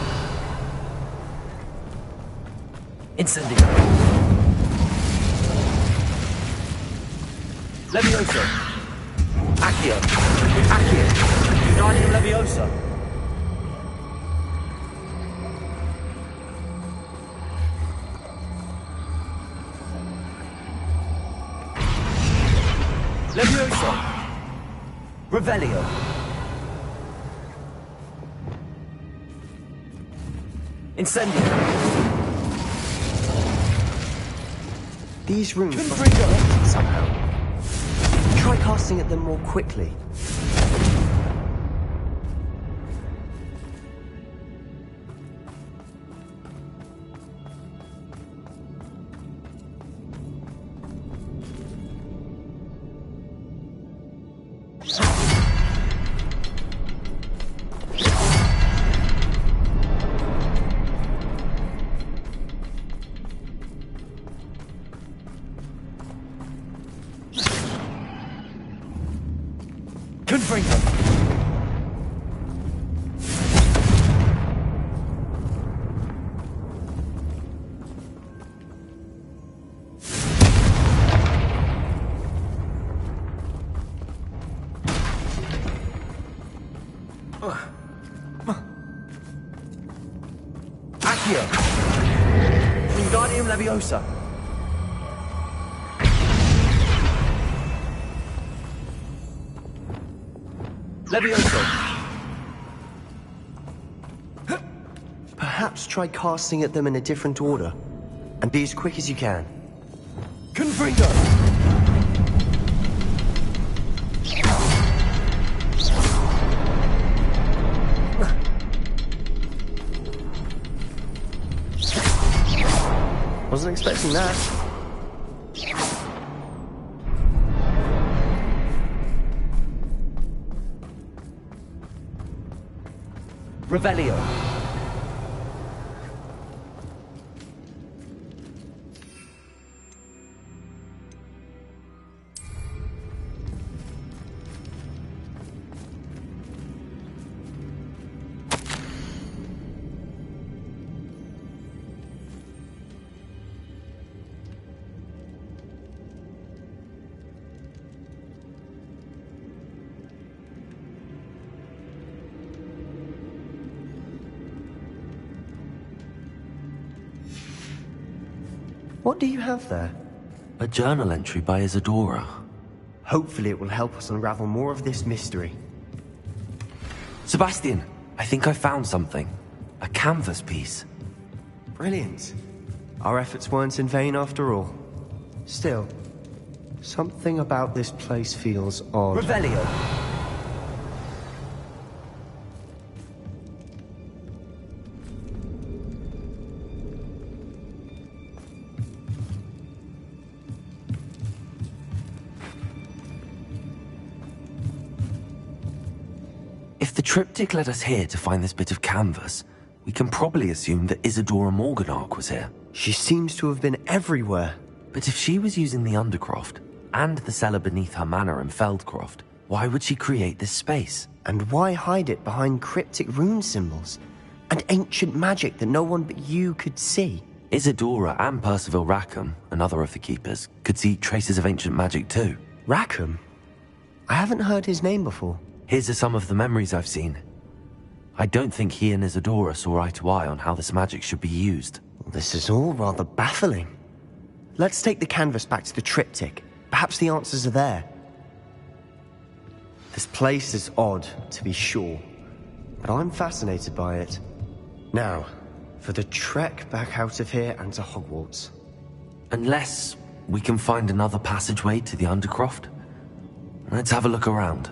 Incendio. Levioso. Accio. Accio. Guardium Leviosa. Levioso. Revelio. Incendio. These runes must be connected somehow. Try casting at them more quickly. Confringo. Accio. Wingardium Leviosa. Levioso. Perhaps try casting at them in a different order. And be as quick as you can. Confringo. Wasn't expecting that. Revelio. What do you have there? A journal entry by Isadora. Hopefully it will help us unravel more of this mystery. Sebastian, I think I found something. A canvas piece. Brilliant. Our efforts weren't in vain after all. Still, something about this place feels odd. Revelio. If the triptych led us here to find this bit of canvas, we can probably assume that Isadora Morganach was here. She seems to have been everywhere. But if she was using the Undercroft, and the cellar beneath her manor in Feldcroft, why would she create this space? And why hide it behind cryptic rune symbols? And ancient magic that no one but you could see? Isadora and Percival Rackham, another of the Keepers, could see traces of ancient magic too. Rackham? I haven't heard his name before. Here's some of the memories I've seen. I don't think he and Isadora saw eye to eye on how this magic should be used. This is all rather baffling. Let's take the canvas back to the triptych. Perhaps the answers are there. This place is odd, to be sure, but I'm fascinated by it. Now, for the trek back out of here and to Hogwarts. Unless we can find another passageway to the Undercroft. Let's have a look around.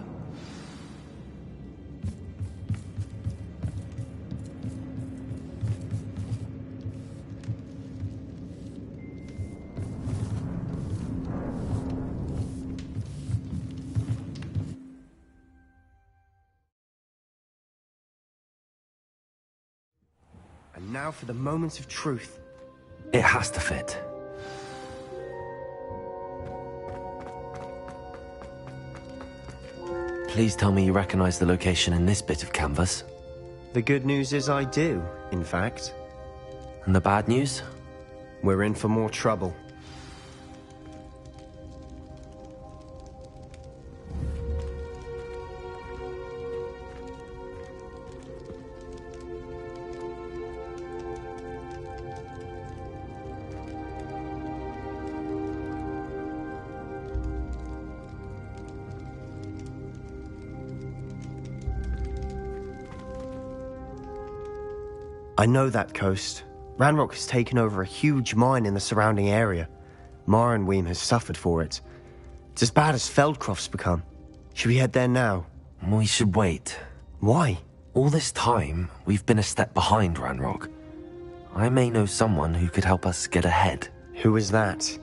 A And now for the moment of truth. It has to fit. Please tell me you recognize the location in this bit of canvas. The good news is I do, in fact. And the bad news? We're in for more trouble. I know that coast. Ranrock has taken over a huge mine in the surrounding area. Marenweem has suffered for it. It's as bad as Feldcroft's become. Should we head there now? We should wait. Why? All this time, we've been a step behind Ranrock. I may know someone who could help us get ahead. Who is that?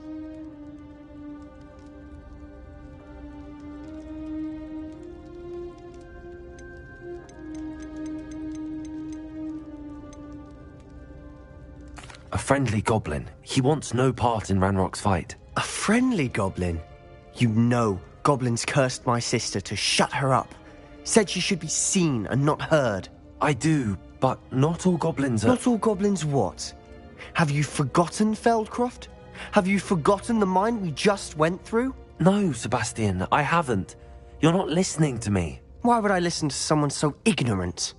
A friendly goblin. He wants no part in Ranrock's fight. A friendly goblin? You know, goblins cursed my sister to shut her up. Said she should be seen and not heard. I do, but not all goblins are... Not all goblins what? Have you forgotten Feldcroft? Have you forgotten the mine we just went through? No, Sebastian, I haven't. You're not listening to me. Why would I listen to someone so ignorant?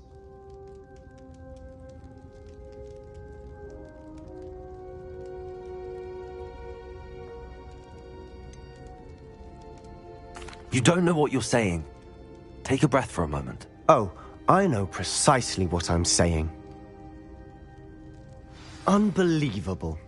You don't know what you're saying. Take a breath for a moment. Oh, I know precisely what I'm saying. Unbelievable.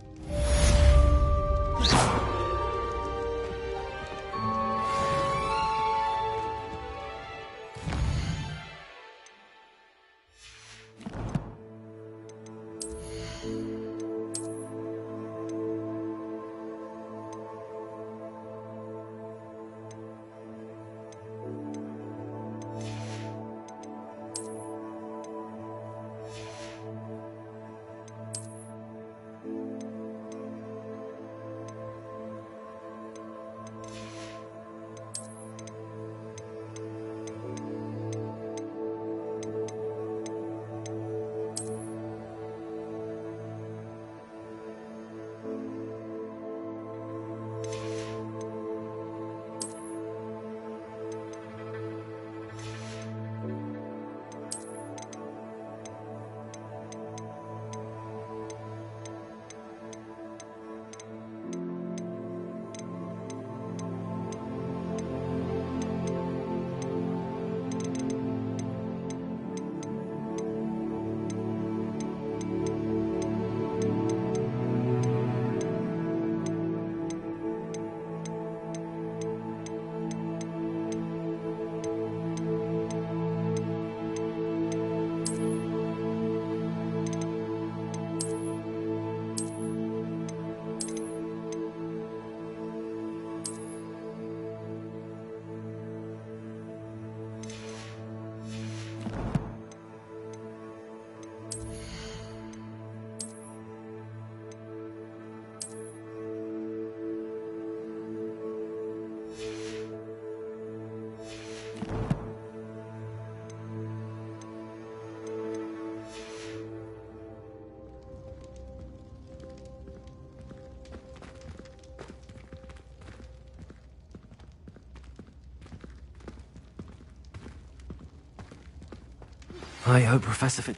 I hope Professor Fit...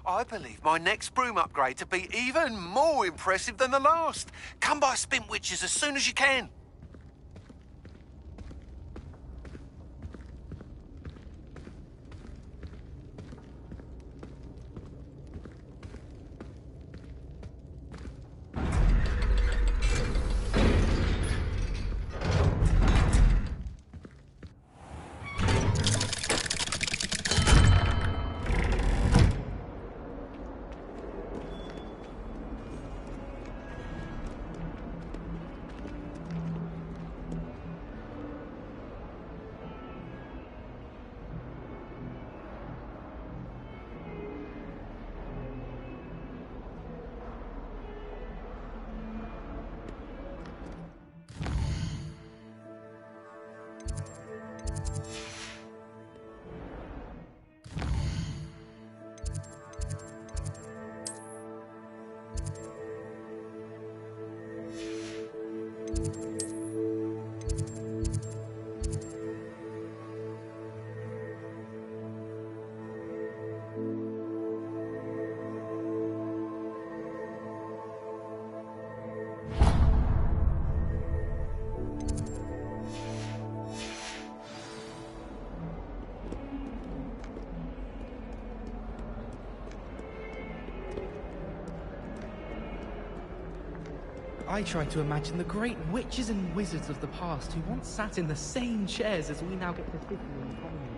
I believe my next broom upgrade to be even more impressive than the last. Come by Spintwitches as soon as you can. I try to imagine the great witches and wizards of the past who once sat in the same chairs as we now get to sit in the common room.